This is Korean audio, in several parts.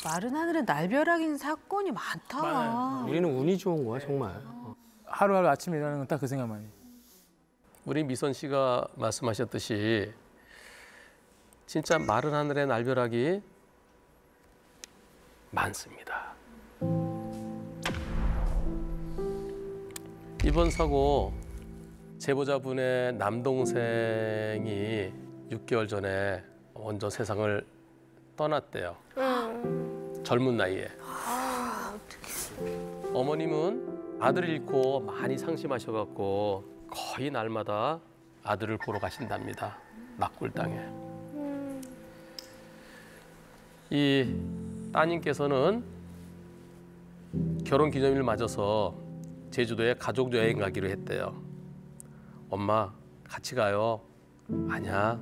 마른 하늘에 날벼락인 사건이 많다. 많아요. 우리는 운이 좋은 거야, 정말. 하루하루 아침에 일어나는 건 딱 그 생각만 해. 우리 미선 씨가 말씀하셨듯이 진짜 마른 하늘에 날벼락이 많습니다. 이번 사고 제보자분의 남동생이 6개월 전에 먼저 세상을 떠났대요. 젊은 나이에. 어머님은 아들을 잃고 많이 상심하셔갖고 거의 날마다 아들을 보러 가신답니다. 낙골당에. 이 따님께서는 결혼 기념일 맞아서 제주도에 가족 여행 가기로 했대요. 엄마 같이 가요. 아니야.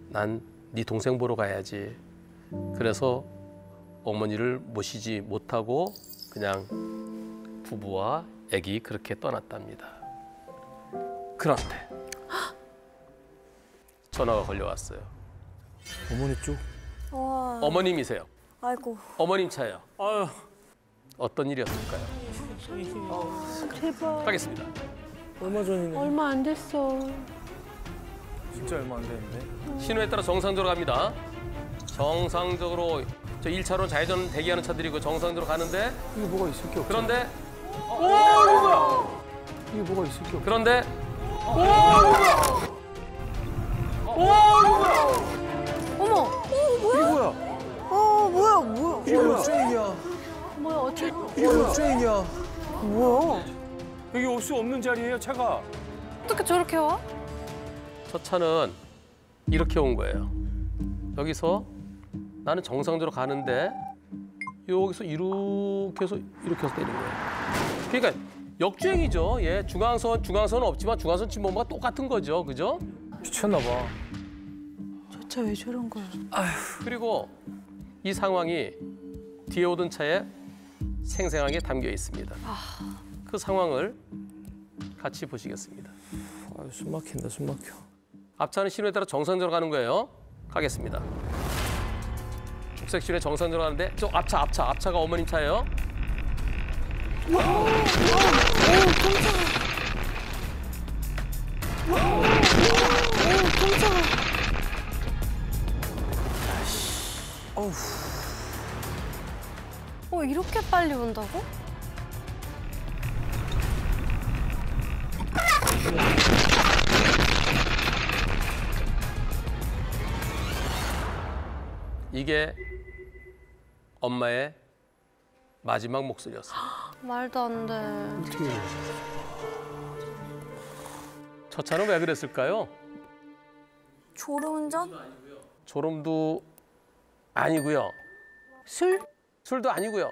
난 네 동생 보러 가야지. 그래서 어머니를 모시지 못하고 그냥 부부와 아기 그렇게 떠났답니다. 그런데 전화가 걸려왔어요. 어머니 쪽? 와. 어머님이세요. 아이고. 어머님 차예요. 아유. 어떤 일이었을까요? 제발. 가겠습니다. 얼마 전이네. 얼마 안 됐어. 진짜 얼마 안 됐는데. 신호에 따라 정상적으로 갑니다. 정상적으로 저 1차로 좌회전 대기하는 차들이고 정상적으로 가는데 이게 뭐가 있을 게 없어. 그런데 이게 뭐가 있을 게 없어. 그런데 어머. 이게 뭐야? 뭐야. 이게 역주행이야. 뭐야 어떻게? 이게 역주행이야. 뭐야? 여기 올 수 없는 자리예요, 차가. 어떻게 저렇게 와? 저 차는 이렇게 온 거예요. 여기서 나는 정상적으로 가는데 여기서 이렇게 해서 때린 거예요. 그러니까 역주행이죠. 예, 중앙선은 없지만 중앙선 침범과 똑같은 거죠, 그죠? 미쳤나 봐. 저 차 왜 저런 거야? 그리고 이 상황이 뒤에 오던 차에 생생하게 담겨 있습니다. 그 상황을 같이 보시겠습니다. 아, 숨 막힌다, 숨 막혀. 앞차는 신호에 따라 정상적으로 가는 거예요. 가겠습니다. 녹색 신호에 정상적으로 가는데 저 앞차가 어머님 차예요. 이렇게 빨리 온다고? 이게 엄마의 마지막 목소리였어요. 말도 안 돼. 저 차는 왜 그랬을까요? 졸음운전? 졸음도 아니고요. 술도 아니고요.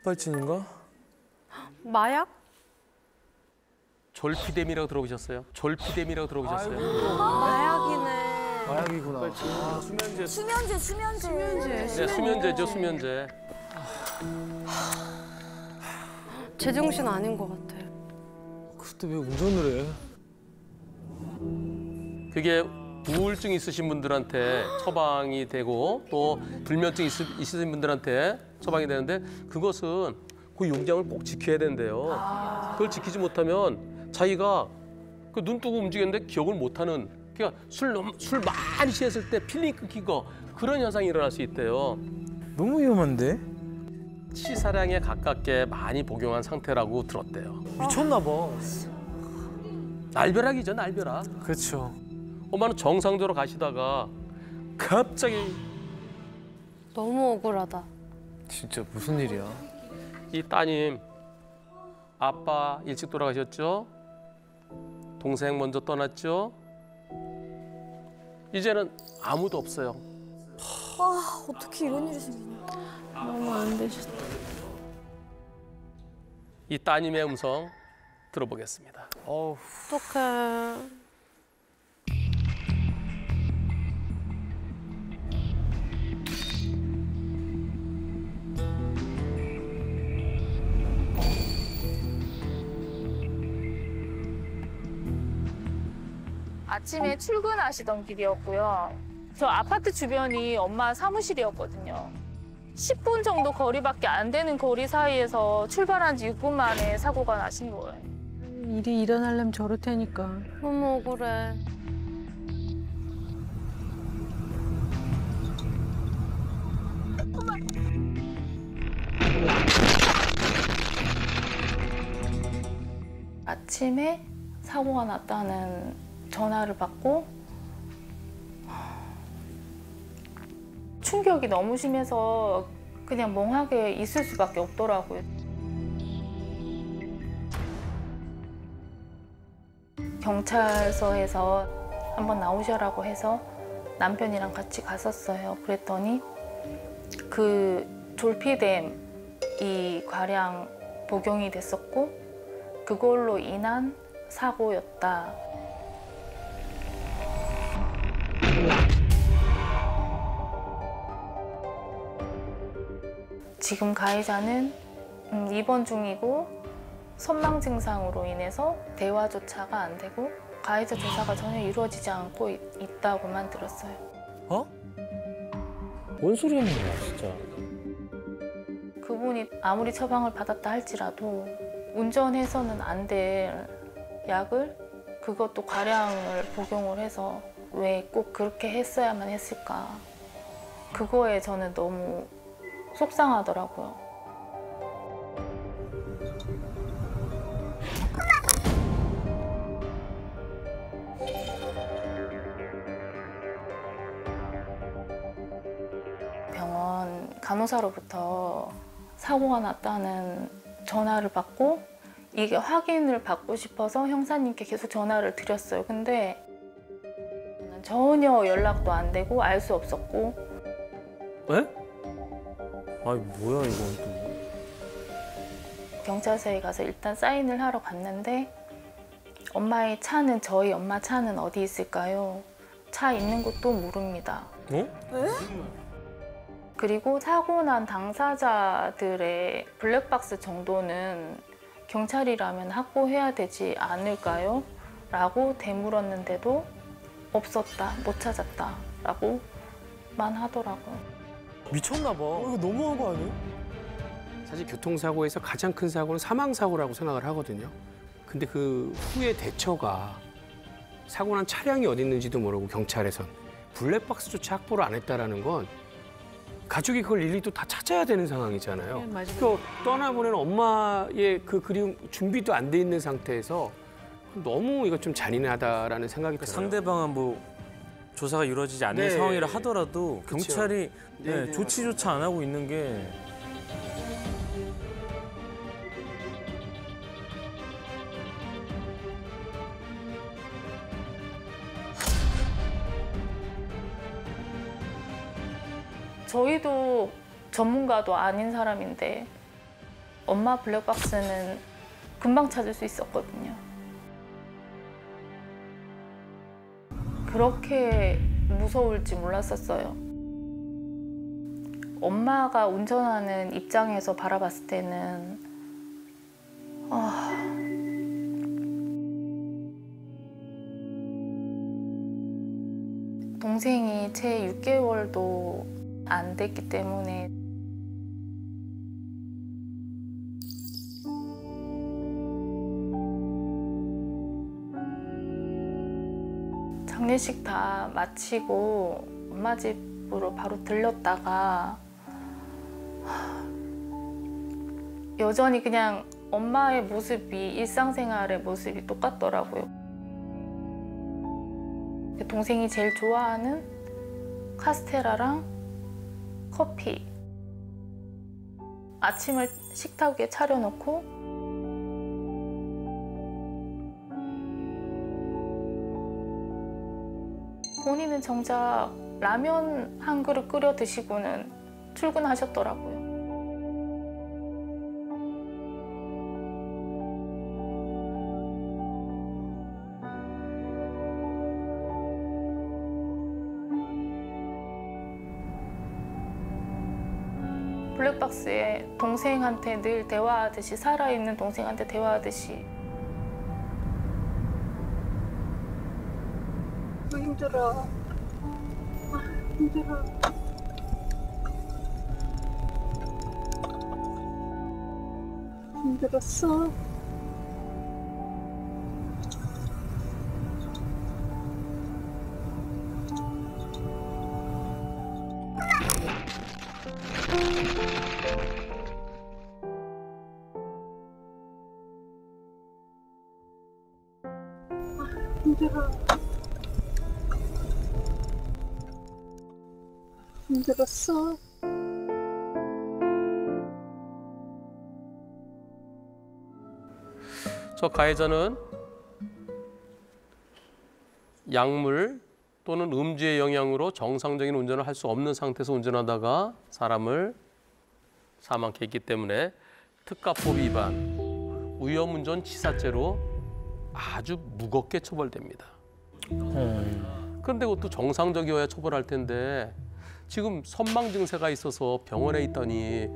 빨진인가? 마약? 졸피뎀이라고 들어보셨어요? 마약이네. 마약이구나. 아, 수면제. 수면제. 네, 수면제죠, 수면제. 제정신 아닌 것 같아. 그때 왜 운전을 해? 그게 우울증 있으신 분들한테 처방이 되고 또 불면증 있으신 분들한테 처방이 되는데 그것은 그 용량을 꼭 지켜야 된대요. 그걸 지키지 못하면 자기가 그 눈 뜨고 움직였는데 기억을 못하는 그러니까 술 많이 취했을 때 필링 끊기고 그런 현상이 일어날 수 있대요. 너무 위험한데? 치사량에 가깝게 많이 복용한 상태라고 들었대요. 미쳤나 봐. 날벼락이죠, 날벼락. 그렇죠. 엄마는 정상적으로 가시다가 갑자기 너무 억울하다. 진짜 무슨 일이야? 이 따님 아빠 일찍 돌아가셨죠? 동생 먼저 떠났죠? 이제는 아무도 없어요. 어떻게 이런 일이 생기냐. 너무 안 되셨다. 이 따님의 음성 들어보겠습니다. 어떡해. 아침에 출근하시던 길이었고요. 저 아파트 주변이 엄마 사무실이었거든요. 10분 정도 거리밖에 안 되는 거리 사이에서 출발한 지 6분 만에 사고가 나신 거예요. 일이 일어나려면 저럴 테니까. 너무 억울해. 아침에 사고가 났다는 전화를 받고 충격이 너무 심해서 그냥 멍하게 있을 수밖에 없더라고요. 경찰서에서 한번 나오셔라고 해서 남편이랑 같이 갔었어요. 그랬더니 그 졸피뎀이 과량 복용이 됐었고 그걸로 인한 사고였다. 지금 가해자는 입원 중이고 선망 증상으로 인해서 대화조차가 안 되고 가해자 조사가 전혀 이루어지지 않고 있다고만 들었어요. 어? 뭔 소리 하는 거야 진짜. 그분이 아무리 처방을 받았다 할지라도 운전해서는 안 될 약을 그것도 과량을 복용을 해서 왜 꼭 그렇게 했어야만 했을까. 그거에 저는 너무 속상하더라고요. 병원 간호사로부터 사고가 났다는 전화를 받고 이게 확인을 받고 싶어서 형사님께 계속 전화를 드렸어요. 근데 전혀 연락도 안 되고 알 수 없었고. 에? 아니 뭐야 이건 또. 경찰서에 가서 일단 사인을 하러 갔는데 엄마의 차는 저희 엄마 차는 어디 있을까요? 차 있는 곳도 모릅니다. 어? 그리고 사고 난 당사자들의 블랙박스 정도는 경찰이라면 확보해야 되지 않을까요? 라고 되물었는데도 없었다, 못 찾았다 라고만 하더라고요. 미쳤나 봐. 이거 너무한 거 아니야? 사실 교통사고에서 가장 큰 사고는 사망사고라고 생각을 하거든요. 근데 그 후의 대처가 사고 난 차량이 어디 있는지도 모르고 경찰에선 블랙박스조차 확보를 안 했다라는 건 가족이 그걸 일일이 또 다 찾아야 되는 상황이잖아요. 네, 맞아요. 또 떠나보낸 엄마의 그 그리움 준비도 안 돼 있는 상태에서 너무 이거 좀 잔인하다라는 생각이 들어요. 상대방은 뭐 조사가 이루어지지 않는 네. 상황이라 하더라도 그쵸. 경찰이 네, 네, 조치조차 안 하고 있는 게. 저희도 전문가도 아닌 사람인데 엄마 블랙박스는 금방 찾을 수 있었거든요. 그렇게 무서울지 몰랐었어요. 엄마가 운전하는 입장에서 바라봤을 때는 동생이 채 6개월도 안 됐기 때문에 장례식 다 마치고 엄마 집으로 바로 들렸다가 여전히 그냥 엄마의 모습이 일상생활의 모습이 똑같더라고요. 동생이 제일 좋아하는 카스테라랑 커피. 아침을 식탁 위에 차려놓고 본인은 정작 라면 한 그릇 끓여 드시고는 출근하셨더라고요. 블랙박스에 동생한테 늘 대화하듯이 살아있는 동생한테 대화하듯이 힘들어. 힘들어. 힘들었어. 힘들어. 힘들었어. 저 가해자는 약물 또는 음주의 영향으로 정상적인 운전을 할 수 없는 상태에서 운전하다가 사람을 사망케 했기 때문에 특가법 위반, 위험운전 치사죄로 아주 무겁게 처벌됩니다. 그런데 그것도 정상적이어야 처벌할 텐데 지금 선망 증세가 있어서 병원에 있더니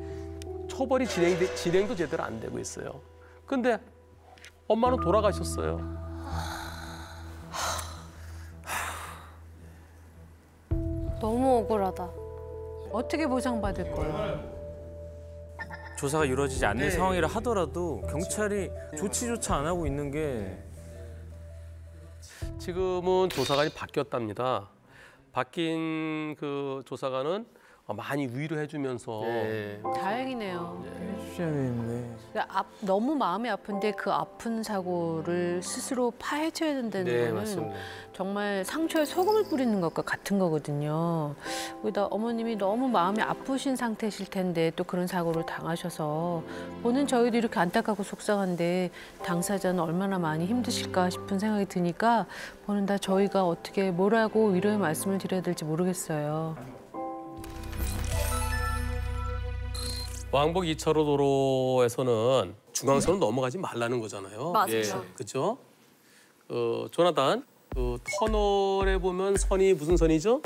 처벌이 진행도 제대로 안 되고 있어요. 근데 엄마는 돌아가셨어요. 너무 억울하다. 어떻게 보상받을 거예요? 조사가 이루어지지 않는 상황이라 하더라도 경찰이 조치조차 안 하고 있는 게 지금은 조사관이 바뀌었답니다. 바뀐 그 조사관은 많이 위로해주면서 다행이네요. 해주셔야 되는데. 너무 마음이 아픈데 그 아픈 사고를 스스로 파헤쳐야 된다는 네, 거는 맞습니다. 정말 상처에 소금을 뿌리는 것과 같은 거거든요. 거기다 어머님이 너무 마음이 아프신 상태실 텐데 또 그런 사고를 당하셔서 보는 저희도 이렇게 안타깝고 속상한데 당사자는 얼마나 많이 힘드실까 싶은 생각이 드니까 보는 다 저희가 어떻게 뭐라고 위로의 말씀을 드려야 될지 모르겠어요. 왕복 2차로 도로에서는 중앙선을 넘어가지 말라는 거잖아요. 맞아요. 그렇죠? 조나단, 그 터널에 보면 선이 무슨 선이죠?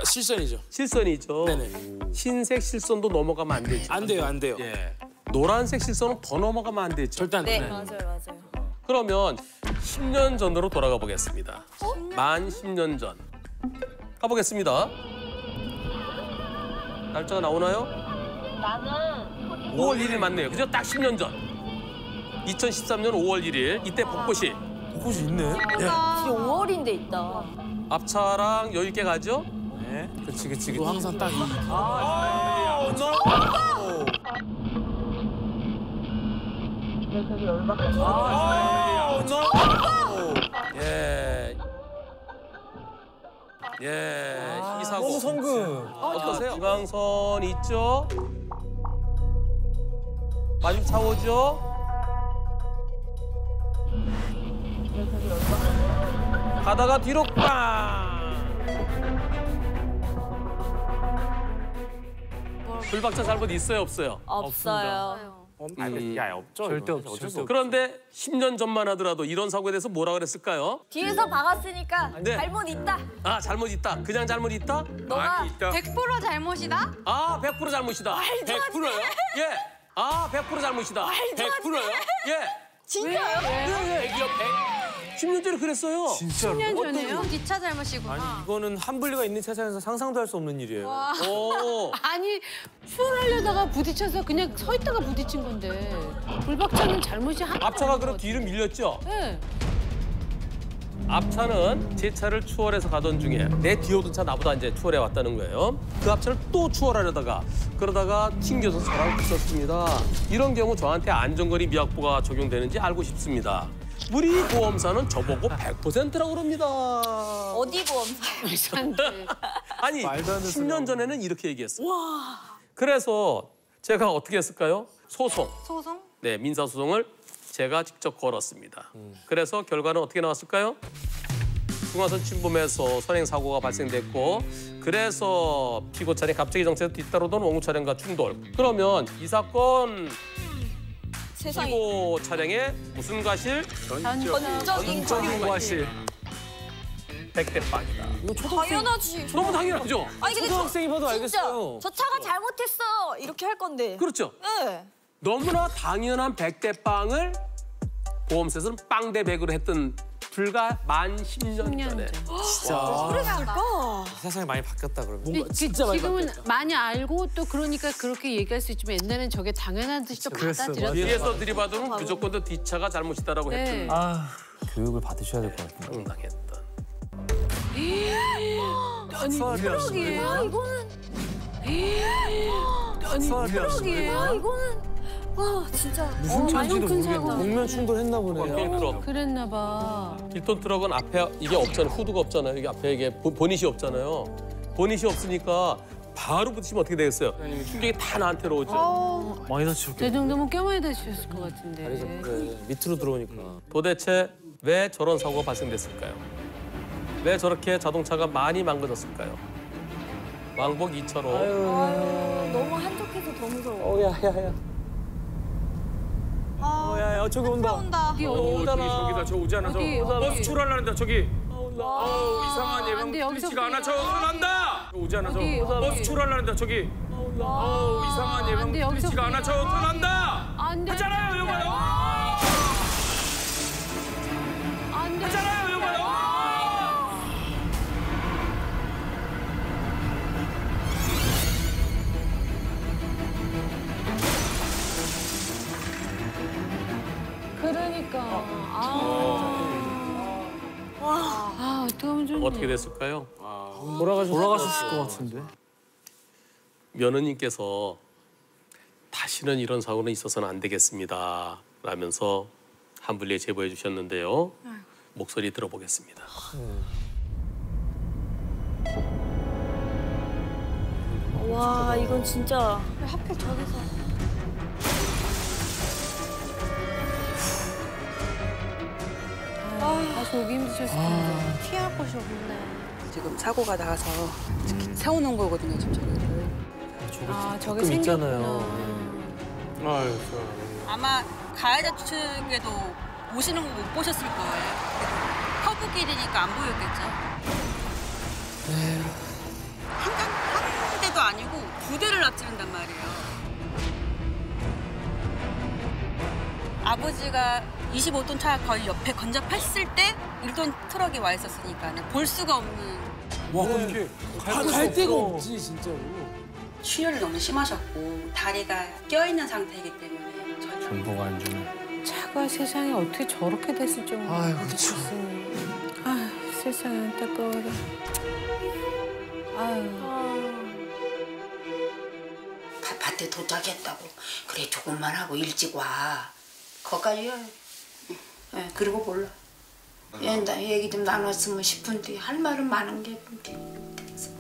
실선이죠. 실선이죠. 네네. 흰색 실선도 넘어가면 안 되죠. 안 돼요, 안 돼요. 예. 노란색 실선은 더 넘어가면 안 되죠. 절대 안 돼요. 맞아요. 그러면 10년 전으로 돌아가 보겠습니다. 만 10년 전. 가보겠습니다. 날짜가 나오나요? 나는 5월 1일 맞네요. 그죠? 딱 10년 전. 2013년 5월 1일. 이때 벚꽃이 곳이 있네. 지금 5월인데 있다. 앞차랑 여유 있게 가죠? 네. 그치. 또 항상 딱 이. 예. 예. 이 사고. 너무 성금. 어떠세요? 중앙선 있죠? 마중 차 오죠? 가다가 뒤로 빵! 불박차 잘못 있어요, 없어요? 없어요. 야, 없죠. 절대 이거는. 없죠. 어쩔 수 없죠. 그런데 10년 전만 하더라도 이런 사고에 대해서 뭐라 그랬을까요? 뒤에서 박았으니까 네. 잘못 있다. 아, 잘못 있다. 그냥 잘못 있다? 너가 100% 잘못이다? 아, 100% 잘못이다. 100%요? 예. 아, 100% 잘못이다. 100%요? 예. 진짜요? 예, 10년 전에 그랬어요. 진짜로? 10년 전에요? 기차 잘못이구나. 아니, 이거는 한 분리가 있는 세상에서 상상도 할 수 없는 일이에요. 오. 아니 추월하려다가 부딪혀서 그냥 서 있다가 부딪힌 건데 불박차는 잘못이 하나도 앞차가 없는 그럼 것 뒤로 밀렸죠? 같아요. 네. 앞차는 제 차를 추월해서 가던 중에 내 뒤에 오던 차 나보다 이제 추월해 왔다는 거예요. 그 앞차를 또 추월하려다가 그러다가 튕겨서 저랑 붙었습니다. 이런 경우 저한테 안전거리 미확보가 적용되는지 알고 싶습니다. 우리 보험사는 저보고 100%라고 그럽니다. 어디 보험사요? 아니, 말도 안 되는 10년 전에는 이렇게 얘기했어요. 그래서 제가 어떻게 했을까요? 소송. 네, 민사소송을 제가 직접 걸었습니다. 그래서 결과는 어떻게 나왔을까요? 중앙선 침범해서 선행 사고가 발생됐고 그래서 피고 차량이 갑자기 정체해서 뒤따르던 원고 차량과 충돌. 그러면 이 사건 세상에. 피고 차량에 무슨 과실? 전적인 과실. 100대 빵이다. 당연하지. 너무 당연하죠? 아니 근데 초등학생이 봐도 진짜 알겠어요. 저 차가 잘못했어 이렇게 할 건데. 그렇죠. 네. 너무나 당연한 100대 빵을 보험사에서는 빵대 100으로 했던 불과 만 10년 10년 전에. 세상이 많이 바뀌었다 그러면. 근데 지금은 많이 알고 또 그러니까 그렇게 얘기할 수 있지만 옛날엔 저게 당연한 듯이 또 받아들였어요. 뒤에서 들이받으면 무조건 또 뒷차가 잘못이다라고 네. 했던 교육을 받으셔야 될 것 같은데. 당당했던. 아니 트럭이에요? 이거는 아니 트럭이에요? 이거는 와 진짜 무슨 차인지도 큰 모르겠다. 사고. 복면 충돌했나 보네. 트럭. 그랬나 봐. 1톤 트럭은 앞에 이게 없잖아요. 후드가 없잖아요. 이게 앞에 이게 보닛이 없잖아요. 보닛이 없으니까 바로 부딪히면 어떻게 되겠어요? 충격이 다 나한테로 오죠. 많이 다치셨겠다. 저 정도면 꽤 많이 다치셨을 것 같은데. 그래, 밑으로 들어오니까. 도대체 왜 저런 사고가 발생됐을까요? 왜 저렇게 자동차가 많이 망가졌을까요? 왕복 2차로 너무 한적해서 더 무서워. 야야야. 야야 저기 온다. 온다. 저기다 저 오지 않아 저 어디, 버스 어디? 출발하는다 저기. 이상한 안 예방 돼, 여기서 뚫리지가 않아 저 난다. 오지 않아 저 어디, 버스 어디? 출발하는다 저기. 이상한 예방 안 돼, 여기서 뚫리지가 않아 저 난다. 안 돼. 하잖아요 여보요. 안 돼. 하잖아요 여보요. 그러니까. 어떡하면 좋니? 어떻게 됐을까요? 돌아가셨을 것 같은데. 며느님께서 다시는 이런 사고는 있어서는 안 되겠습니다 라면서 한분리에 제보해 주셨는데요. 목소리 들어보겠습니다. 와 이건 진짜 하필 저기서. 다시 오기 힘드셨을 텐데. 피할 곳이 없네. 지금 사고가 나서 세워놓은 거거든요, 지금 저기를. 저게 가끔 생겼구나. 있잖아요. 아유 아마 가해자 측에도 오시는 거 못 보셨을 거예요. 커브 길이니까 안 보였겠죠. 한 대도 아니고 두 대를 납치는단 말이에요. 아버지가 25톤 차 거의 옆에 건접했을 때 1톤 트럭이 와 있었으니까 볼 수가 없는. 와 이렇게 갈 데가 없지 진짜로. 출혈이 너무 심하셨고 다리가 껴있는 상태이기 때문에 저희가 정보가 안 주네. 차가 세상에 어떻게 저렇게 됐을 정도로. 아이고, 참. 아유, 세상에 안타까워라. 아유. 밭에 도착했다고. 그래 조금만 하고 일찍 와. 거기까지요. 예, 그리고 몰라. 나 얘기 좀 나눴으면 싶은데 할 말은 많은 게 못해서.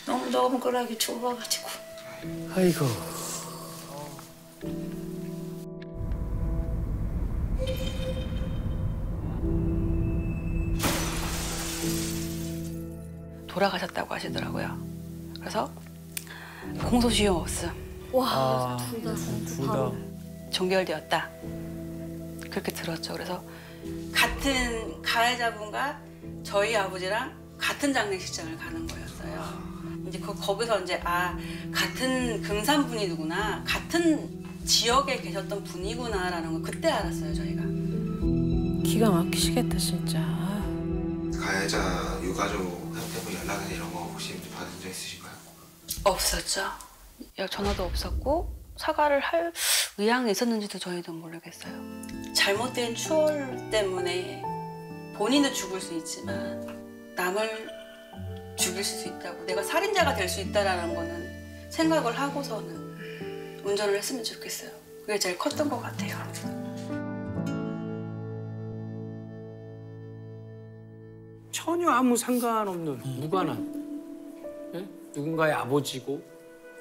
너무 너무그러게 좁아가지고. 아이고. 돌아가셨다고 하시더라고요. 그래서 공소시효 없음. 둘 다. 종결되었다. 그렇게 들었죠. 그래서 같은 가해자분과 저희 아버지랑 같은 장례식장을 가는 거였어요. 이제 거기서 이제 같은 금산분이구나, 같은 지역에 계셨던 분이구나라는 걸 그때 알았어요, 저희가. 기가 막히시겠다 진짜. 가해자 유가족한테 뭐 연락이나 이런 거 혹시 받은 적 있으신가요? 없었죠. 전화도 없었고 사과를 할 의향이 있었는지도 저희도 모르겠어요. 잘못된 추월 때문에 본인은 죽을 수 있지만 남을 죽일 수 있다고, 내가 살인자가 될 수 있다라는 거는 생각을 하고서는 운전을 했으면 좋겠어요. 그게 제일 컸던 것 같아요. 전혀 아무 상관없는 무관한 누군가의 아버지고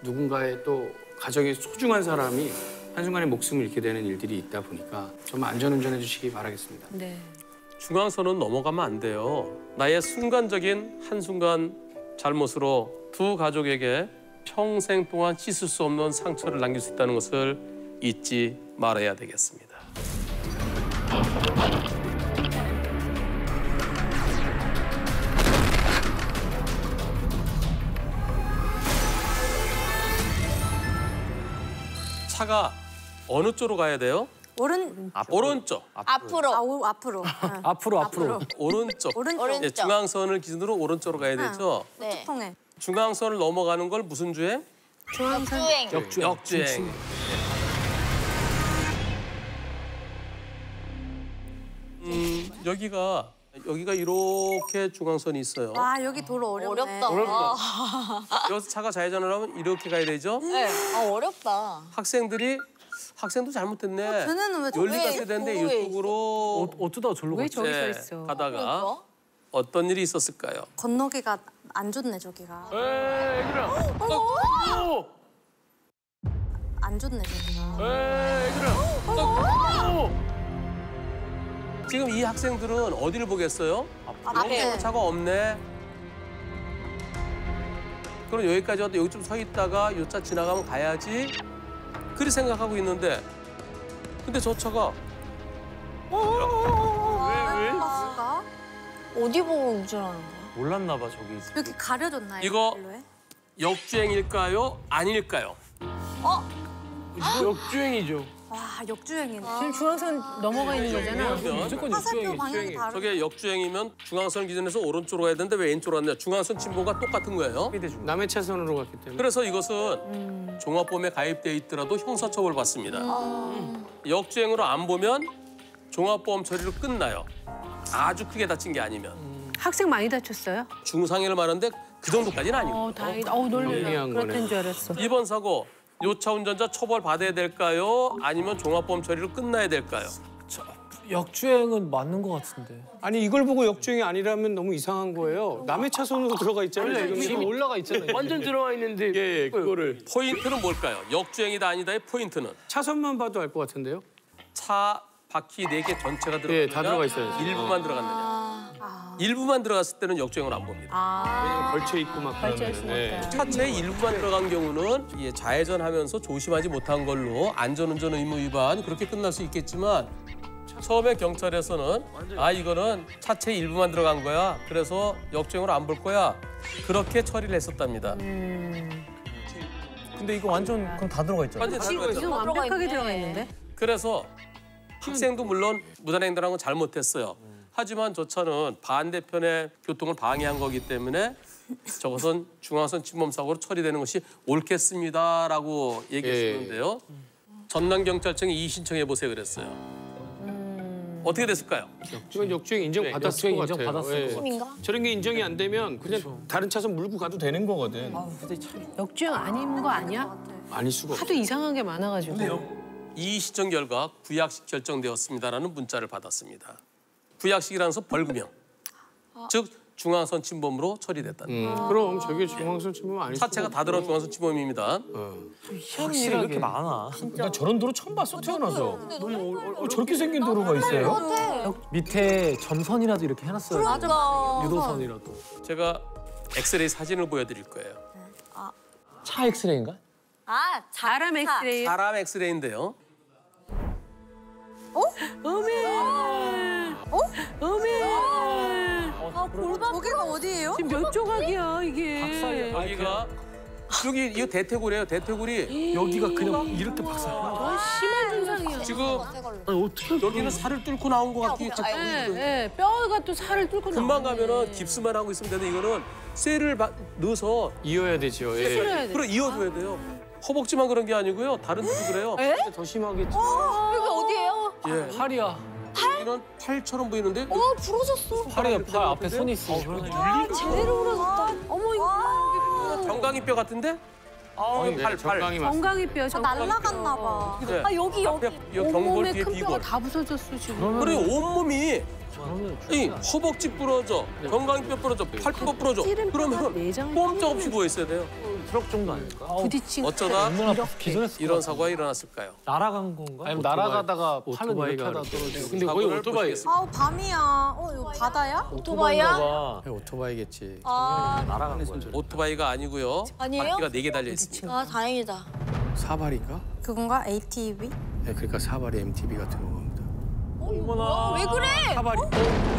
누군가의 또 가족의 소중한 사람이 한순간에 목숨을 잃게 되는 일들이 있다 보니까 정말 안전운전해 주시기 바라겠습니다. 네. 중앙선은 넘어가면 안 돼요. 나의 순간적인 한순간 잘못으로 두 가족에게 평생 동안 씻을 수 없는 상처를 남길 수 있다는 것을 잊지 말아야 되겠습니다. 차가 어느 쪽으로 가야 돼요? 오른쪽. 앞으로. 앞으로. 앞으로. 오른쪽. 오른쪽. 예, 중앙선을 기준으로 오른쪽으로 가야 되죠. 네. 통해. 중앙선을 넘어가는 걸 무슨 주행? 주행. 역주행. 여기가 이렇게 중앙선이 있어요. 와 여기 도로 어렵네. 어렵다. 여기서 차가 좌회전을 하면 이렇게 가야 되죠. 네. 어렵다. 학생도 잘못됐네. 쟤네는 왜 열리 갔어야 되는데 이쪽으로 어쩌다가 절로 왜 갔지? 저기 서 있어? 가다가 어떤 일이 있었을까요? 건너기가 안 좋네 저기가. 에이, 그래. 안 좋네 저기가. 에이, 그래. 지금 이 학생들은 어디를 보겠어요? 앞에. 차가 없네. 그럼 여기까지 와도 여기 좀 서 있다가 이 차 지나가면 가야지. 그리 생각하고 있는데 근데 저 차가 왜? 어디 보고 운전하는 거야? 몰랐나 봐 저기. 여기 가려졌나요? 이거 일로에? 역주행일까요? 아닐까요? 역주행이죠. 와 역주행이네. 지금 중앙선 넘어가 있는 거잖아. 무조건 화살표 역주행이지. 방향이 다르. 저게 역주행이면 중앙선 기준에서 오른쪽으로 가야 되는데 왜 왼쪽으로 갔냐? 중앙선 침범과 똑같은 거예요. 남의 차선으로 갔기 때문에. 그래서 이것은 종합보험에 가입돼 있더라도 형사처벌 받습니다. 역주행으로 안 보면 종합보험 처리로 끝나요. 아주 크게 다친 게 아니면. 학생 많이 다쳤어요? 중상해를 말하는데 그 정도까지는 아니고. 다행이다. 놀래라. 영리한 거네. 그렇다는 줄 알았어. 이번 사고 요차 운전자 처벌 받아야 될까요? 아니면 종합보험 처리로 끝나야 될까요? 역주행은 맞는 것 같은데. 아니 이걸 보고 역주행이 아니라면 너무 이상한 거예요. 남의 차선으로 들어가 있잖아요. 지금 올라가 있잖아요. 완전 들어와 있는데 예, 그거를 포인트는 뭘까요? 역주행이다 아니다의 포인트는 차선만 봐도 알 것 같은데요. 차 바퀴 4개 전체가 들어갔느냐? 예, 다 들어가 있어요. 일부만 들어갔느냐? 일부만 들어갔을 때는 역주행을 안 봅니다. 왜냐면 걸쳐 있고 막 걸쳐 있으니까. 그러면. 차체의 일부만 들어간 경우는 예, 좌회전하면서 조심하지 못한 걸로 안전운전 의무 위반 그렇게 끝날 수 있겠지만 처음에 경찰에서는 이거는 차체 일부만 들어간 거야. 그래서 역주행을 안 볼 거야. 그렇게 처리를 했었답니다. 근데 이거 완전 그럼 다 들어가 있잖아요. 완전 다 들어가 있죠. 지금 완벽하게 들어가 있는데? 그래서 학생도 물론 무단횡단한 건 잘못했어요. 하지만 저 차는 반대편의 교통을 방해한 거기 때문에 저것은 중앙선 침범 사고로 처리되는 것이 옳겠습니다라고 얘기했었는데요. 전남경찰청에 이의신청해 보세요 그랬어요. 어떻게 됐을까요? 이건 역주행 인정받았을 것 같아요. 인정받았을 것 예. 저런 게 인정이 안 되면 그냥 다른 차선 물고 가도 되는 거거든. 역주행 아닌 거 아니야? 아닐 수가 없어. 하도 이상한 게 많아가지고. 이의신청 결과 구약식 결정되었습니다라는 문자를 받았습니다. 구약식이라는 벌금형. 즉 중앙선 침범으로 처리됐다는 거예요. 그럼 저게 중앙선 침범 아닐 수가 차체가 다 들어간 중앙선 침범입니다. 확실히 이렇게 많아. 나 저런 도로 처음 봤어 태어나서. 저렇게 생긴 도로가 있어요? 밑에 점선이라도 이렇게 해놨어요. 맞아. 유도선이라도. 제가 엑스레이 사진을 보여드릴 거예요. 차 엑스레이인가? 사람 엑스레이. 사람 엑스레이인데요. 거기가 어디예요? 지금 몇 조각이야 이게? 여기 이거 대퇴골이에요. 대퇴골이 여기가 그냥 이렇게 박살. 심한 증상이야. 지금 어떻게 여기는 살을 뚫고 나온 것 같기 네, 뼈가 또 살을 뚫고 금방 나오네. 가면은 깁스만 하고 있으면 되는데 이거는 쇠를 넣어서 이어야 되죠. 예. 실어야 돼. 그래 이어줘야 돼요. 허벅지만 그런 게 아니고요. 다른 데도 그래요. 더 심하겠지. 여기 어디예요? 예. 팔이야. 여기는 팔처럼 보이는데 부러졌어. 팔이야. 팔 앞에 손이 있어. 제대로 부러졌다. 어머 이거. 정강이뼈 같은데? 팔. 정강이 뼈. 날라갔나 봐. 네. 여기. 경골 온몸에 뒤에 큰 뼈가 비골. 다 부서졌어 지금. 그래 온몸이 이 허벅지 부러져, 정강이뼈 부러져, 팔뼈 부러져. 그러면 내장 꼼짝 없이 누워 있어야 돼요. 트럭 정도 아닐까? 부딪힌. 어쩌다 얼마나 기절했을 이런 사고가 일어났을까요? 날아간 건가? 아니, 날아가다가 팔은 오토바이가 이렇게 하다 이렇게. 떨어지고. 근데 거의 오토바이. 밤이야. 이거 바다야? 오토바이야? 오토바이겠지. 날아간 거야. 오토바이가 아니고요. 아니에요? 바퀴가 4개 달려 있습니다. 다행이다. 사발인가? 그건가? ATV? 네, 그러니까 사발이 MTB 같은 겁니다. 어머나. 왜 그래? 사발이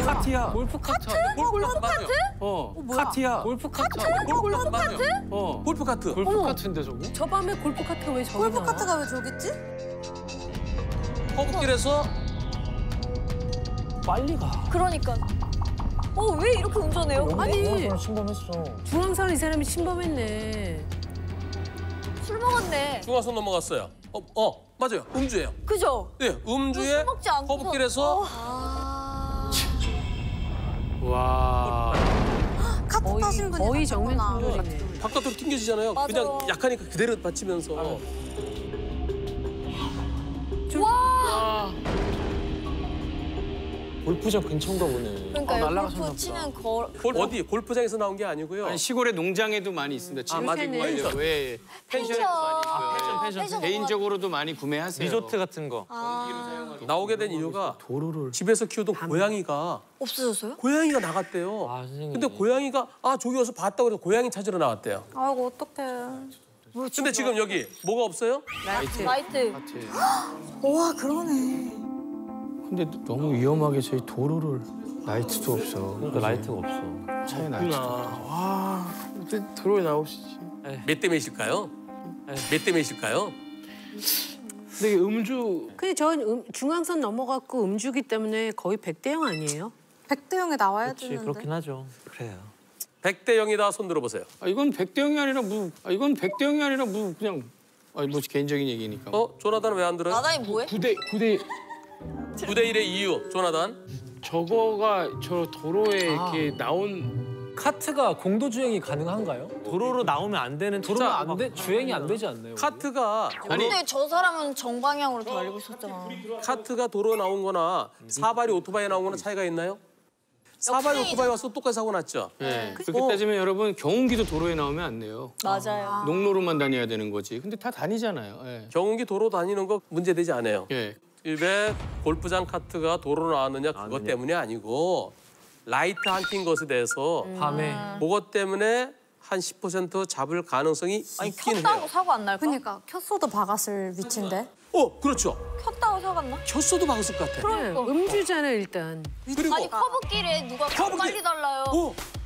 카트야. 골프 카트. 골프 카트? 카트야. 골프 카트. 골프 카트? 골프 카트. 골프 카트인데 저거? 저 밤에 골프 카트가 왜 저기 골프 나와? 카트가 왜 저기 있지? 허브길에서 빨리 가. 그러니까. 왜 이렇게 운전해요? 아니 침범했어. 중앙선 이 사람이 침범했네. 술 먹었네. 중앙선 넘어갔어요. 맞아요. 음주예요. 그죠? 네, 음주에 술 먹지 않고서. 허브길에서 와. 카트 타신 분이 거의 다쳤구나. 정면 충돌이네. 바깥으로 튕겨지잖아요. 맞아. 그냥 약하니까 그대로 받치면서. 골프장 근처인가 보네. 그러니까 골프 치는 어디? 골프장에서 나온 게 아니고요. 아니, 시골에 농장에도 많이 있습니다. 지금 맞아요. 펜션. 왜 펜션에도 많이 있고요. 펜션 개인적으로도 많이 구매하세요. 리조트 같은 거. 나오게 된 이유가 도로를 집에서 키우던 고양이가 없어졌어요? 고양이가 나갔대요. 아, 선생님. 근데 고양이가 저기 와서 봤다고 해서 고양이 찾으러 나왔대요. 아이고 어떡해. 근데 지금 여기 뭐가 없어요? 라이트. 와 그러네. 근데 너무 위험하게 저희 도로를 라이트도 없어. 그러니까 라이트가 없어. 차에 라이트도 없어. 와, 근데 도로에 나오시지. 몇 대 몇일까요? 몇 대 몇일까요? 근데 이게 음주 근데 전 중앙선 넘어갔고 음주기 때문에 거의 100대 0 아니에요? 100대 0에 나와야 그렇지, 되는데. 그렇긴 하죠. 그래요. 100대 0이다 손 들어보세요. 이건 100대 0이 아니라 이건 100대 0이 아니라 그냥 뭐 개인적인 얘기니까. 조나단 왜 안 들어요? 나단이 뭐해? 9대 9대 1의 이유, 조나단. 저거가 저 도로에 이렇게 나온 카트가 공도 주행이 가능한가요? 도로로 나오면 안 되는 도로가 안 돼, 주행이 안 되지 않나요? 카트가 근데 저 사람은 정방향으로 달리고 있었잖아. 카트가 도로에 나온 거나 사발이 오토바이에 나온 거나 차이가 있나요? 사발이 오토바이 와서 똑같이 사고 났죠? 네. 그렇게 따지면 여러분 경운기도 도로에 나오면 안 돼요. 맞아요. 농로로만 다녀야 되는 거지. 근데 다 다니잖아요. 예. 경운기 도로 다니는 거 문제되지 않아요. 예. 왜 골프장 카트가 도로로 나왔느냐 그것 때문이 아니고 라이트 안 킨 것에 대해서 밤에 그것 때문에 한 10% 잡을 가능성이 있긴 켰다고 해요. 사고 안 날까? 그러니까 켰어도 박았을 위치인데. 그렇죠. 켰다고 사고 안 나? 켰어도 박았을 것 같아. 네, 음주잖아요 일단. 그리고 아니 커브길에 누가 더 빨리 달라요.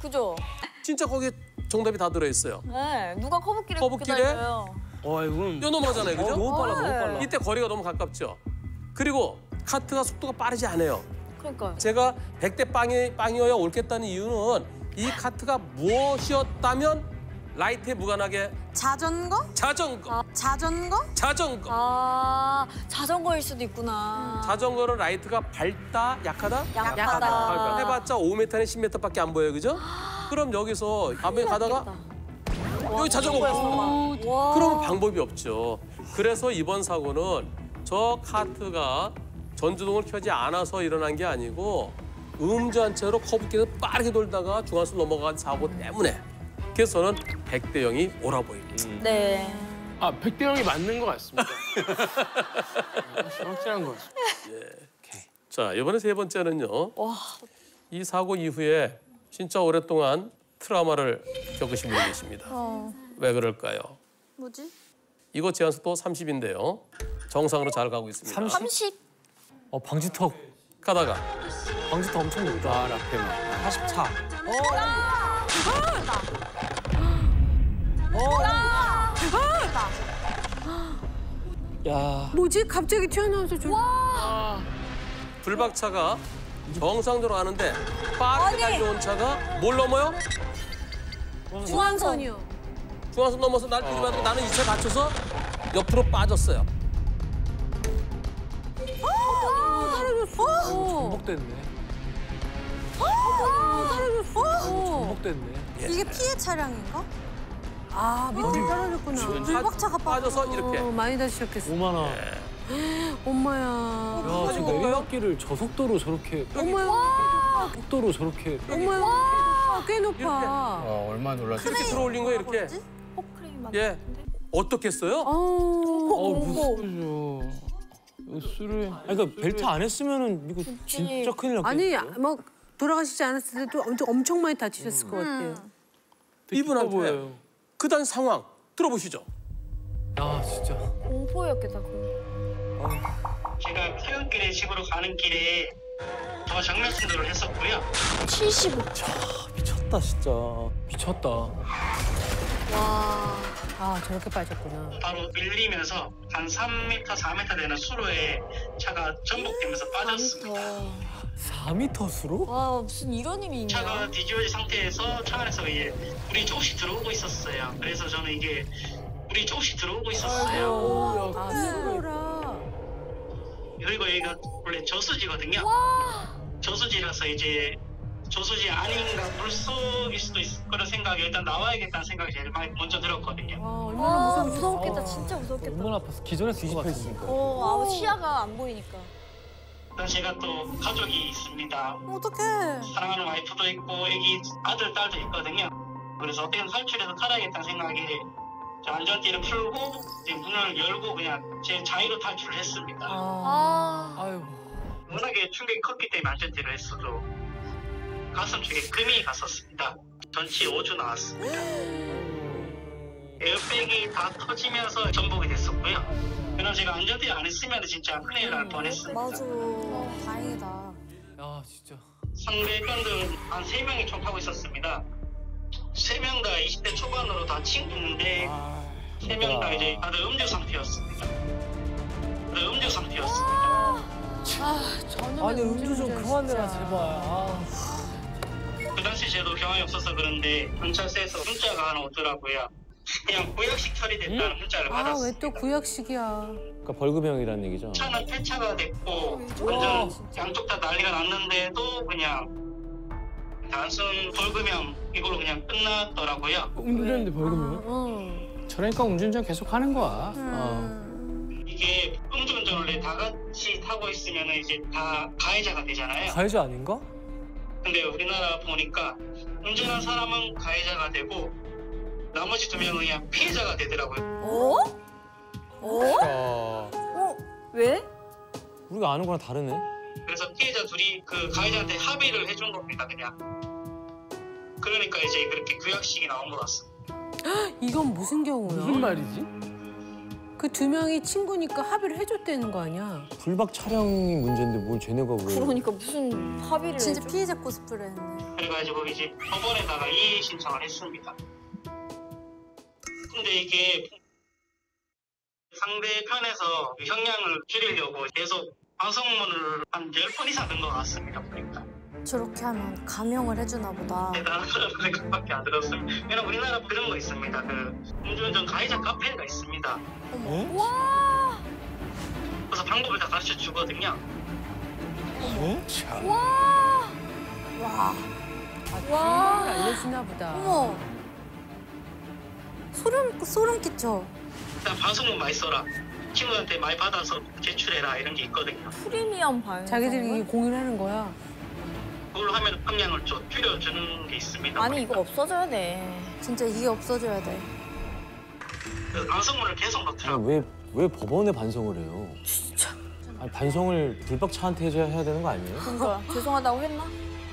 그죠? 진짜 거기에 정답이 다 들어있어요. 네, 누가 커브길에 커브길에? 그렇게 달려요. 이건 넘어가잖아요, 그죠? 너무 빨라, 너무 빨라. 이때 거리가 너무 가깝죠. 그리고 카트가 속도가 빠르지 않아요. 그러니까요. 제가 100대 빵이어야 옳겠다는 이유는 이 카트가 무엇이었다면 라이트에 무관하게 자전거? 자전거. 자전거일 수도 있구나. 자전거는 라이트가 밝다, 약하다? 약하다. 해봤자 5m는 10m밖에 안 보여요, 그죠? 그럼 여기서 밤에 가다가 여기 자전거 없어. 그러면 방법이 없죠. 그래서 이번 사고는 저 카트가 전주동을 켜지 않아서 일어난 게 아니고 음주한 채로 커브길에서 빠르게 돌다가 중앙선 넘어간 사고 때문에. 그래서 저는 100대 0이 옳아 보입니다. 네. 100대 0이 맞는 것 같습니다. 확실한 것 같습니다. 자, 이번에 세 번째는요. 이 사고 이후에 진짜 오랫동안 트라우마를 겪으신 분이 계십니다. 왜 그럴까요? 뭐지? 이거 제한속도 30인데요. 정상으로 잘 가고 있습니다. 30? 방지턱 가다가 방지턱 엄청 높다. 라페만. 44. 야. 뭐지? 갑자기 튀어나와서 좀. 불박차가 정상적으로 가는데 빠르게 달려온 차가 뭘 넘어요? 중앙선이요. 중앙선 넘어서 날 들이받고 나는 이 차 다쳐서 옆으로 빠졌어요. 전복됐네. 전복됐네. 이게 피해 차량인가? 밑에 떨어졌구나. 불박차가 빠져서 이렇게. 많이 다치셨겠어. 5만 원. 엄마야. 야, 지금 내리막길을 저 속도로 저렇게. 엄마야. 속도로 저렇게. 엄마야. 꽤 높아. 얼마나 놀랐어요. 이렇게 들어올린 거예요, 이렇게. 예. 어떻겠어요? 무슨 술을. 그러니까 벨트 안 했으면은 이거 진짜 큰일 났겠네. 아니 뭐 돌아가시지 않았을 때도 엄청 많이 다치셨을 것 같아요. 이분한테 그 당 상황 들어보시죠. 야, 진짜. 공포였겠다, 그거. 제가 퇴근길에 집으로 가는 길에 저 정면승도를 했었고요. 75. 미쳤다, 진짜. 미쳤다. 와. 아, 저렇게 빠졌구나. 바로 밀리면서 한 3m, 4m 되는 수로에 차가 전복되면서 빠졌습니다. 4m 수로? 와, 무슨 이런 힘이 있냐. 차가 뒤집어진 상태에서 차 안에서 이제 물이 조금씩 들어오고 있었어요. 그래서 저는 이게 물이 조금씩 들어오고 있었어요. 아, 수로라. 그리고 여기가 원래 저수지거든요. 저수지라서 이제 저수지 아닌가 물속일 수도 있을 거란 생각이 일단 나와야겠다는 생각이 제일 먼저 들었거든요. 와, 무서웠겠다. 진짜 무섭겠다. 얼마나 아팠어. 기절했을 것 같으니까. 시야가 안 보이니까. 일단 제가 또 가족이 있습니다. 어떡해. 사랑하는 와이프도 있고 애기 아들, 딸도 있거든요. 그래서 어떻게든 탈출해서 살아야겠다는 생각에 안전띠를 풀고 이제 문을 열고 그냥 제 자의로 탈출을 했습니다. 아유. 워낙에 충격이 컸기 때문에 안전띠를 했어도 가슴 쪽에 금이 갔었습니다. 전치 5주 나왔습니다. 에어백이 다 터지면서 전복이 됐었고요. 그럼 제가 안전띠 안 했으면 진짜 큰일 날 뻔했습니다. 맞아. 다행이다. 야, 진짜. 상대편들 한 3명이 총 타고 있었습니다. 3명 다 20대 초반으로 다 친구인데 3명 다 이제 다들 음주 상태였습니다. 저는 아니, 음주 좀 그만해라, 제발. 그 당시 저도 경험이 없어서 그런데 경찰서에서 문자가 하나 오더라고요. 그냥 구역식 처리됐다는 문자를 아, 받았어요. 왜 또 구역식이야. 그러니까 벌금형이라는 얘기죠. 차는 폐차가 됐고 완전 양쪽 다 난리가 났는데도 그냥 단순 벌금형 이걸로 그냥 끝났더라고요. 운전했는데 벌금이요? 저러니까 운전자 계속 하는 거야. 이게 음주운전 원래 다 같이 타고 있으면 이제 다 가해자가 되잖아요. 가해자 아닌가? 근데 우리나라 보니까 운전한 사람은 가해자가 되고 나머지 2명은 그냥 피해자가 되더라고요. 왜? 우리가 아는 거랑 다르네. 그래서 피해자 둘이 그 가해자한테 합의를 해준 겁니다, 그냥. 그러니까 이제 그렇게 구약식이 나온 것 같습니다. 이건 무슨 경우야? 무슨 말이지? 그 2명이 친구니까 합의를 해줬다는 거 아니야? 불박 촬영이 문제인데 뭘 쟤네가 왜? 그러니까 무슨 합의를 진짜 해줘? 피해자 코스프레 했네. 그래가지고 이제 법원에다가 이의 신청을 했습니다. 근데 이게 상대편에서 형량을 줄이려고 계속 방송문을 한 10번 이상 든 것 같습니다, 보니까. 저렇게 하면 감형을 해주나 보다. 대단한 생각밖에 안 들었습니다. 왜냐면 우리나라 그런 거 있습니다. 그 음주운전 가해자 카페가 있습니다. 와! 그래서 방법을 다 가르쳐 주거든요. 와! 와. 와, 알려주나 보다. 어머. 소름 끼쳐. 일단 방송문 많이 써라. 친구한테 많이 받아서 제출해라 이런 게 있거든요. 프리미엄 방. 자기들이 공유하는 거야. 그걸로 하면 함량을 좀 줄여주는 게 있습니다. 아니 이거 없어져야 돼. 진짜 이게 없어져야 돼. 그 방송문을 계속 넣더라고요. 왜 법원에 반성을 해요? 진짜. 아니, 반성을 불박차한테 해야 되는 거 아니에요? 그러니까 죄송하다고 했나?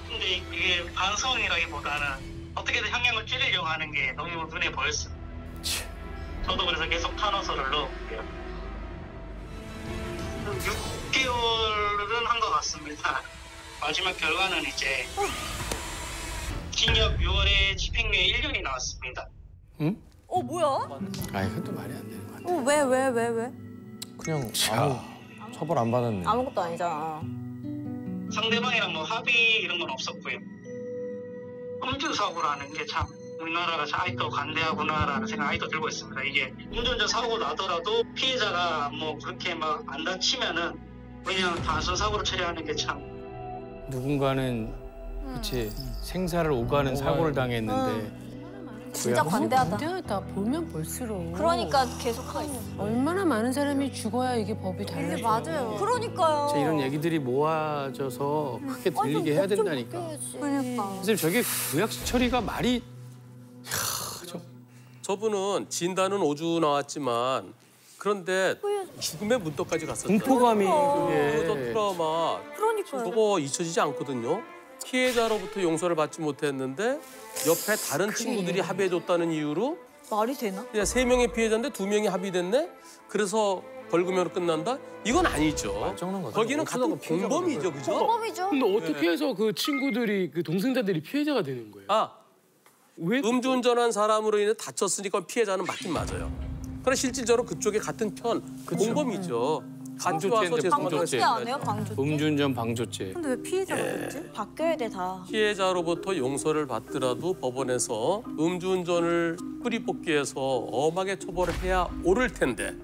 근데 이게 반성이라기보다는 어떻게든 형량을 줄이려고 하는 게 너무 눈에 보였어요. 저도 그래서 계속 탄원서를 넣었고요. 6개월은 한 것 같습니다. 마지막 결과는 이제 징역 6월에 집행유예 1년이 나왔습니다. 응? 뭐야? 아, 이것도 말이 안 되는 거 같아. 왜? 그냥 아무 처벌 안 받았네. 아무것도 아니잖아. 상대방이랑 뭐 합의 이런 건 없었고요. 음주 사고라는 게 참 우리나라가 아직도 관대하구나라는 생각 아직도 들고 있습니다. 이게 음주운전 사고 나더라도 피해자가 뭐 그렇게 막 안 다치면은 그냥 단순 사고로 처리하는 게 참 누군가는 그치 생사를 오가는 사고를 당했는데 진짜 그야 관대하다. 관대하다. 보면 볼수록. 그러니까 계속 하 있어. 얼마나 많은 사람이 죽어야 이게 법이 달라져. 이게 맞아요. 그러니까요. 진짜 이런 얘기들이 모아져서 크게 들리게 해야 된다니까. 그러니까. 선생님 저게 구약식 처리가 말이 저분은 진단은 5주 나왔지만 그런데 죽음의 문턱까지 갔었잖아요. 공포감이 또 그게 트라우마. 그러니까요. 그거 잊혀지지 않거든요. 피해자로부터 용서를 받지 못했는데 옆에 다른 친구들이 합의해줬다는 이유로 말이 되나? 그냥 3명의 피해자인데 2명이 합의됐네? 그래서 벌금형으로 끝난다? 이건 아니죠. 거기는 같은 공범이죠, 그죠? 공범이죠. 근데 어떻게 해서 그 친구들이 그 동승자들이 피해자가 되는 거예요? 아, 음주운전한 사람으로 인해 다쳤으니까 피해자는 맞긴 맞아요. 그러나 실질적으로 그쪽에 같은 편 공범이죠. 같이 와서 죄송하다고 방조죄 안 해요? 방조죄? 음주운전 방조죄. 근데 왜 피해자가 됐지? 바뀌어야 돼 다. 피해자로부터 용서를 받더라도 법원에서 음주운전을 뿌리뽑기해서 엄하게 처벌을 해야 옳을 텐데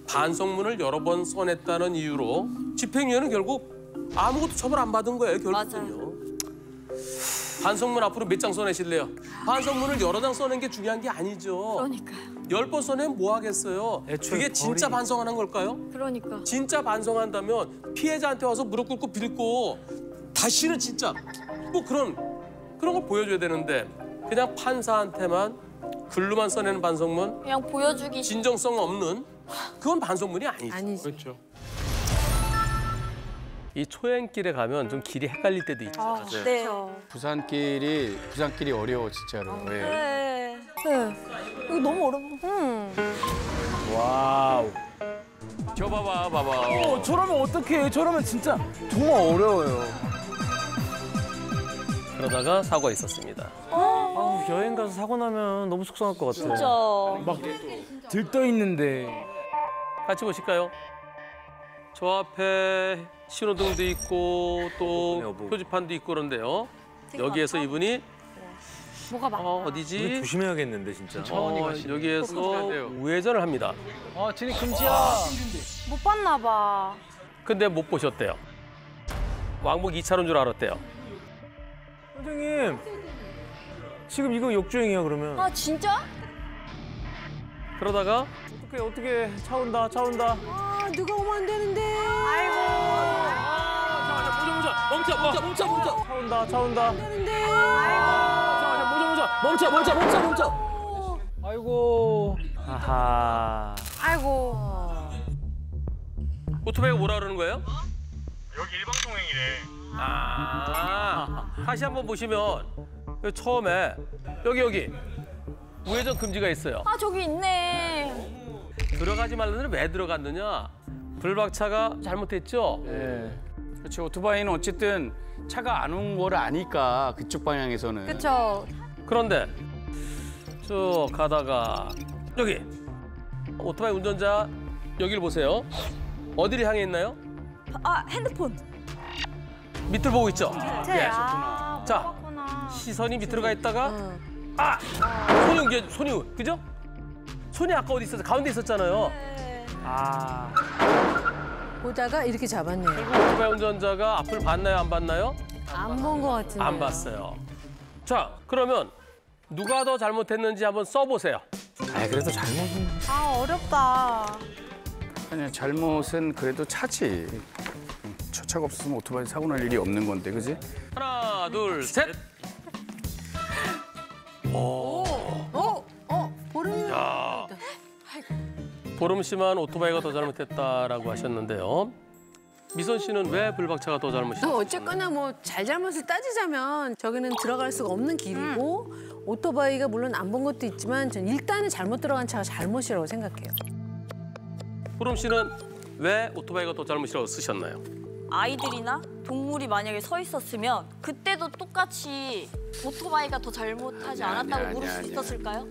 반성문을 여러 번 써냈다는 이유로 집행유예는 결국 아무것도 처벌 안 받은 거예요. 결국은요. 반성문 앞으로 몇 장 써내실래요? 반성문을 여러 장 써낸 게 중요한 게 아니죠. 그러니까요. 10번 써내면 뭐 하겠어요? 그게 진짜 반성하는 걸까요? 그러니까. 진짜 반성한다면 피해자한테 와서 무릎 꿇고 빌고 다시는 진짜 뭐 그런 걸 보여줘야 되는데 그냥 판사한테만 글로만 써내는 반성문 그냥 보여주기. 진정성 없는 그건 반성문이 아니죠. 그렇죠. 이 초행길에 가면 좀 길이 헷갈릴 때도 있죠. 네. 부산길이 어려워 진짜로. 네. 이거 너무 어려워. 와우. 저 봐봐. 저러면 어떡해. 저러면 진짜 정말 어려워요. 그러다가 사고가 있었습니다. 아우, 여행 가서 사고 나면 너무 속상할 것 같아요. 진짜. 막 들떠 있는데. 같이 보실까요? 저 앞에 신호등도 있고 또 표지판도 있고 그런데요. 여기에서 이분이 뭐가 막 어디지? 조심해야겠는데 진짜. 여기에서 우회전을 합니다. 진입 금지야. 못 봤나 봐. 근데 못 보셨대요. 왕복 2차로인 줄 알았대요. 선생님, 지금 이거 역주행이야 그러면. 아 진짜? 그러다가 어떻게 차 온다. 아, 누가 오면 안 되는데. 아이고. 멈춰. 차 온다. 멈춰. 아이고. 아하. 아이고. 오토바이가 뭐라 그러는 거예요? 여기 일방통행이래. 다시 한번 보시면 처음에 여기 우회전 금지가 있어요. 아 저기 있네. 들어가지 말라는 왜 들어갔느냐? 불박차가 잘못했죠? 네. 그렇지. 오토바이는 어쨌든 차가 안 온 거를 아니까 그쪽 방향에서는. 그쵸. 그런데 쭉 가다가 여기 오토바이 운전자 여기를 보세요. 어디를 향해 있나요? 아 핸드폰. 밑을 보고 있죠? 네. 자, 시선이 밑으로 가 있다가 손이 그죠? 손이 아까 어디 있었어? 가운데 있었잖아요. 보다가 이렇게 잡았네요. 결국 오토바이 운전자가 앞을 봤나요? 안 봤나요? 안 본 것 같은데. 안 봤어요. 자, 그러면 누가 더 잘못했는지 한번 써보세요. 그래도 잘못은. 어렵다. 아니야, 잘못은 그래도 차지. 저 차가 없으면 오토바이 사고 날 일이 없는 건데, 그지? 하나, 둘, 셋. 보름. 야. 보름 씨만 오토바이가 더 잘못했다라고 하셨는데요. 미선 씨는 왜 불박차가 더 잘못이죠? 어쨌거나 뭐 잘잘못을 따지자면 저기는 들어갈 수가 없는 길이고 오토바이가 물론 안 본 것도 있지만 전 일단은 잘못 들어간 차가 잘못이라고 생각해요. 보름 씨는 왜 오토바이가 더 잘못이라고 쓰셨나요? 아이들이나 동물이 만약에 서 있었으면 그때도 똑같이 오토바이가 더 잘못하지 않았다고 물을 수 있었을까요?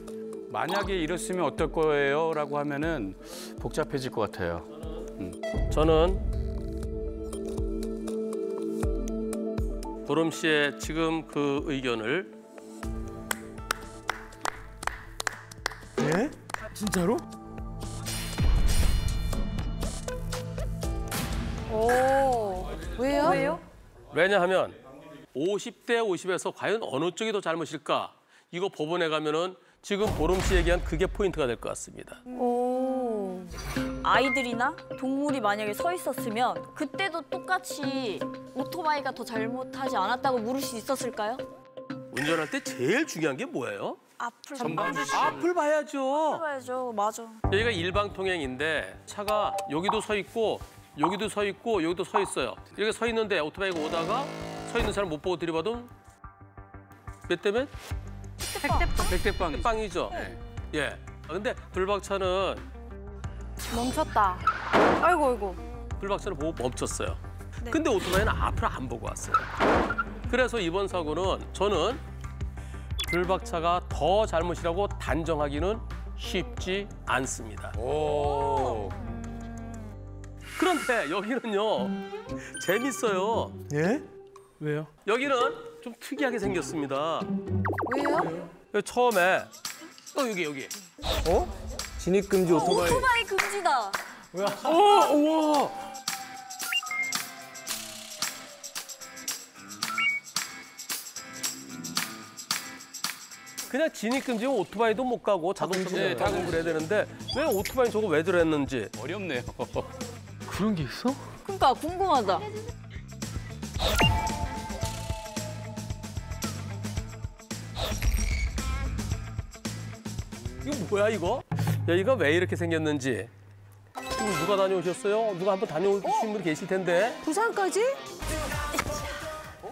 만약에 이랬으면 어떨 거예요? 라고 하면은 복잡해질 것 같아요. 저는 보름 씨의 지금 그 의견을 네? 진짜로? 왜요? 왜냐하면 50대 50에서 과연 어느 쪽이 더 잘못일까? 이거 법원에 가면은 지금 보름 씨 얘기한 그게 포인트가 될 것 같습니다. 아이들이나 동물이 만약에 서 있었으면 그때도 똑같이 오토바이가 더 잘못하지 않았다고 물을 수 있었을까요? 운전할 때 제일 중요한 게 뭐예요? 앞을 앞을 봐야죠. 봐야죠. 맞아. 여기가 일방통행인데 차가 여기도 서 있고 여기도 서 있고 여기도 서 있어요. 이렇게 서 있는데 오토바이가 오다가 서 있는 사람 못 보고 들이받으면 몇 대면? 백대빵이죠. 네. 예. 근데 불박차는 멈췄다. 아이고. 불박차는 보고 멈췄어요. 근데 오토바이는 앞을 안 보고 왔어요. 그래서 이번 사고는 저는 불박차가 더 잘못이라고 단정하기는 쉽지 않습니다. 그런데 여기는요 재밌어요. 예? 왜요? 여기는 좀 특이하게 생겼습니다. 왜요? 처음에 여기. 진입금지 오토바이. 오토바이 금지다. 우와. 그냥 진입금지면 오토바이도 못 가고 자동차도 못 가고 그래야 되는데 왜 오토바이 저거 왜 들었는지 어렵네요. 그런 게 있어? 그러니까 궁금하다. 이거 뭐야 이거? 여기가 왜 이렇게 생겼는지 이거 누가 다녀오셨어요? 누가 한번 다녀오신 분 계실 텐데. 부산까지? 네,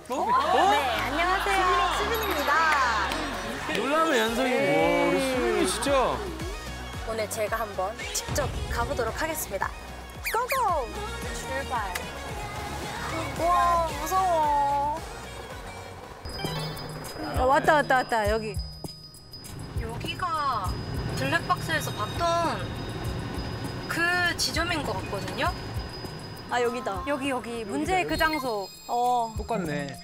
안녕하세요. 수빈입니다. 놀라면 연성이네. 우리 수빈이시죠? 오늘 제가 한번 직접 가보도록 하겠습니다. 고고! 출발. 와, 무서워. 왔다 여기. 여기가 블랙박스에서 봤던 그 지점인 것 같거든요. 아, 여기다. 여기 문제의 그 장소. 똑같네.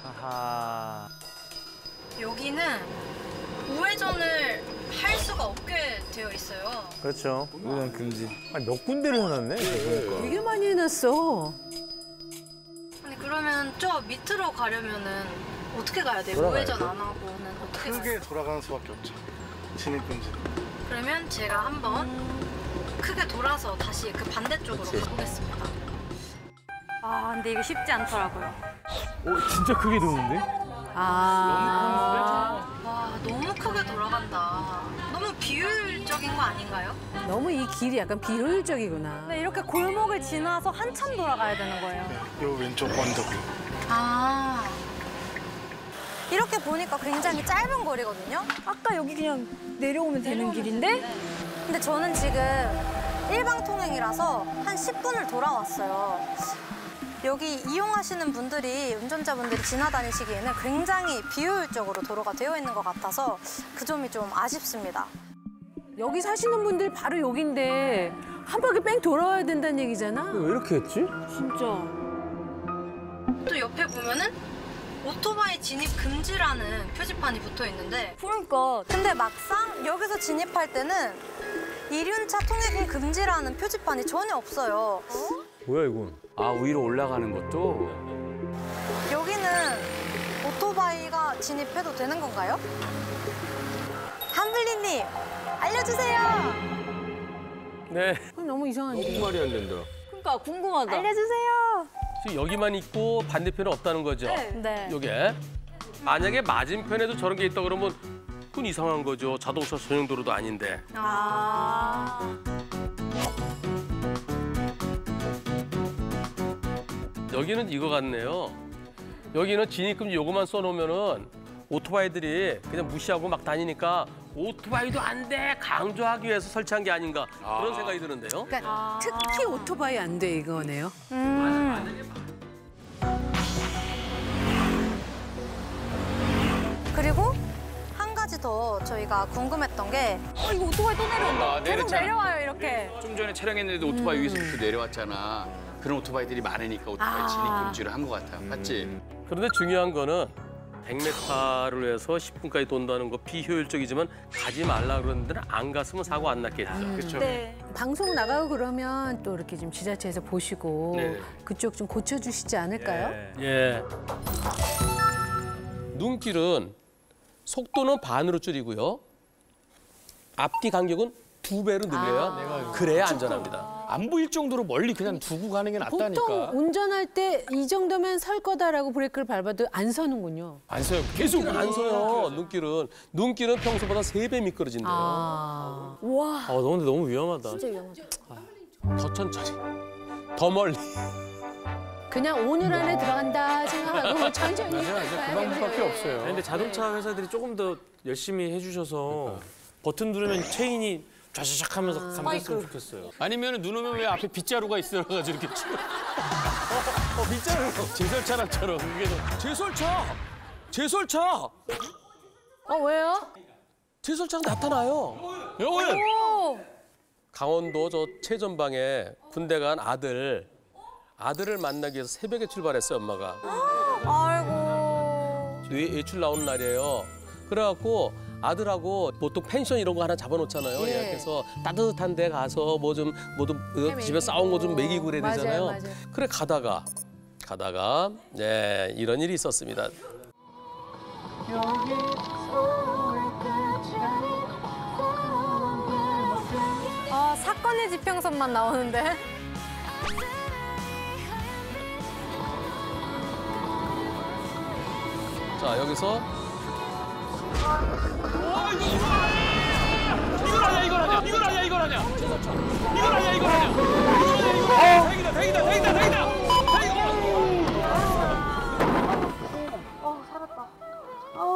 아하. 여기는 우회전을 할 수가 없게 되어 있어요. 그렇죠. 우회전 금지. 아니, 몇 군데를 해놨네. 그러니까. 되게 많이 해놨어. 아니 그러면 저 밑으로 가려면은 어떻게 가야 돼요? 돌아가야죠. 우회전 안 하고는 어떻게 가요? 크게 돌아가는 수밖에 없죠. 진입금지. 그러면 제가 한번 크게 돌아서 다시 그 반대쪽으로 가보겠습니다. 아 근데 이게 쉽지 않더라고요. 진짜 크게 도는데? 와 너무 크게 돌아간다. 너무 비효율적인 거 아닌가요? 너무 이 길이 약간 비효율적이구나. 네, 이렇게 골목을 지나서 한참 돌아가야 되는 거예요. 요 왼쪽 언덕. 아 이렇게 보니까 굉장히 짧은 거리거든요. 아까 여기 그냥 내려오면 되는 길인데? 근데 저는 지금 일방통행이라서 한 10분을 돌아왔어요. 여기 이용하시는 분들이, 운전자분들이 지나다니시기에는 굉장히 비효율적으로 도로가 되어 있는 것 같아서 그 점이 좀 아쉽습니다. 여기 사시는 분들 바로 여긴데 한 바퀴 뺑 돌아와야 된다는 얘기잖아. 왜 이렇게 했지? 진짜. 또 옆에 보면은 오토바이 진입 금지라는 표지판이 붙어 있는데 그러니까. 근데 막상 여기서 진입할 때는 이륜차 통행 금지라는 표지판이 전혀 없어요. 뭐야 이건? 아 위로 올라가는 것도. 여기는 오토바이가 진입해도 되는 건가요? 한블리님, 알려주세요. 네. 너무 이상한데. 너무 말이 안 된다. 그러니까 궁금하다. 알려주세요. 지금 여기만 있고 반대편은 없다는 거죠? 네. 요게 만약에 맞은편에도 저런 게 있다 그러면 그건 이상한 거죠. 자동차 전용 도로도 아닌데. 여기는 이거 같네요. 여기는 진입금지 요거만 써놓으면은 오토바이들이 그냥 무시하고 막 다니니까 오토바이도 안 돼 강조하기 위해서 설치한 게 아닌가 그런 생각이 드는데요. 그러니까 특히 오토바이 안 돼 이거네요. 그리고 한 가지 더 저희가 궁금했던 게 이거 오토바이 또 내려온다. 계속 내려와요, 이렇게. 좀 전에 촬영했는데도 오토바이 위에서 이렇게 내려왔잖아. 그런 오토바이들이 많으니까 오토바이 진입금지를 한 것 같아. 맞지? 그런데 중요한 거는 100m를 해서 10분까지 돈다는 거 비효율적이지만 가지 말라 그러는 데는 안 갔으면 사고 안 났겠죠. 그렇죠. 네. 방송 나가고 그러면 또 이렇게 좀 지자체에서 보시고 네. 그쪽 좀 고쳐주시지 않을까요? 예. 눈길은 속도는 반으로 줄이고요. 앞뒤 간격은 2배로 늘려야 그래야 안전합니다. 안 보일 정도로 멀리 그냥 두고 가는 게 낫다니까. 보통 운전할 때 이 정도면 설 거다라고 브레이크를 밟아도 안 서는군요. 안 서요. 계속 안 서요. 눈길은 평소보다 3배 미끄러진대요. 아. 와. 근데 너무 위험하다. 진짜 위험하다. 더 천천히, 더 멀리. 그냥 오늘 안에 들어간다 생각하고 천천히. 그 방법밖에 없어요. 아니, 근데 자동차 회사들이 조금 더 열심히 해주셔서 버튼 누르면 체인이 쫙쫙 하면서 감겼으면 좋겠어요. 아니면 눈 오면 왜 앞에 빗자루가 있어가지고 이렇게 치고. 빗자루. 제설차랑처럼. 그게 좀. 제설차. 왜요? 제설차가 나타나요. 여보는 강원도 저 최전방에 군대 간 아들을 만나기 위해서 새벽에 출발했어요, 엄마가. 아이고. 외출 나오는 날이에요. 그래갖고 아들하고 보통 펜션 이런 거 하나 잡아놓잖아요. 예. 예약해서 따뜻한 데 가서 집에 싸운 거 좀 먹이고 그래야 되잖아요. 맞아요. 그래 가다가 네, 이런 일이 있었습니다. 사건의 지평선만 나오는데. 자, 여기서 이걸 하냐. 다행이다. 살았다.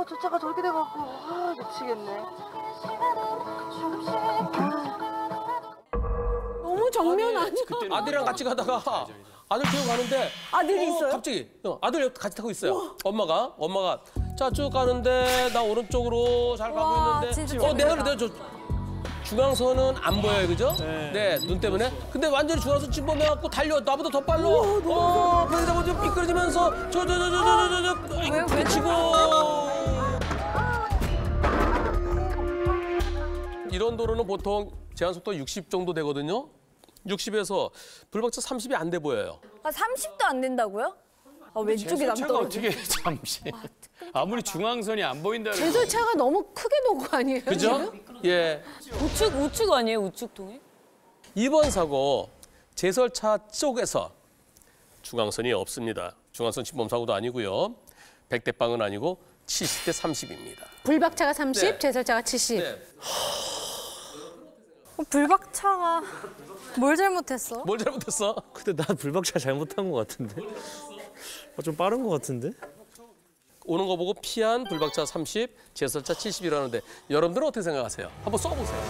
저 차가 저렇게 돼갖고 미치겠네. 너무 정면 아니야? 아들이랑 같이 가다가 아들 태우고 가는데 아들이 있어요? 갑자기 아들 같이 타고 있어요. 엄마가 자 쭉 가는데 나 오른쪽으로 잘 가고 있는데 진짜 내가 저 중앙선은 안 보여요, 그죠? 네, 눈 때문에. 근데 완전히 중앙선 침범해갖고 달려 나보다 더 빨라. 벽에다가 좀 미끄러지면서 미치고. 이런 도로는 보통 제한 속도 60 정도 되거든요. 60에서 불박차 30이 안 돼 보여요. 30도 안 된다고요? 왼쪽이 제설차가 남더라고요. 어떻게 잠시. 아무리 중앙선이 안 보인다. 제설차가 너무 크게 놓은 거 아니에요? 그죠? 예. 우측 아니에요? 우측 통행? 이번 사고 제설차 쪽에서 중앙선이 없습니다. 중앙선 침범 사고도 아니고요. 100대빵은 아니고 70대 30입니다. 불박차가 30, 네. 제설차가 70. 네. 불박차가 뭘 잘못했어? 뭘 잘못했어? 근데 나 불박차 잘못한 것 같은데? 좀 빠른 것 같은데? 오는 거 보고 피한 불박차 30, 제설차 70이라는데 여러분들은 어떻게 생각하세요? 한번 써보세요.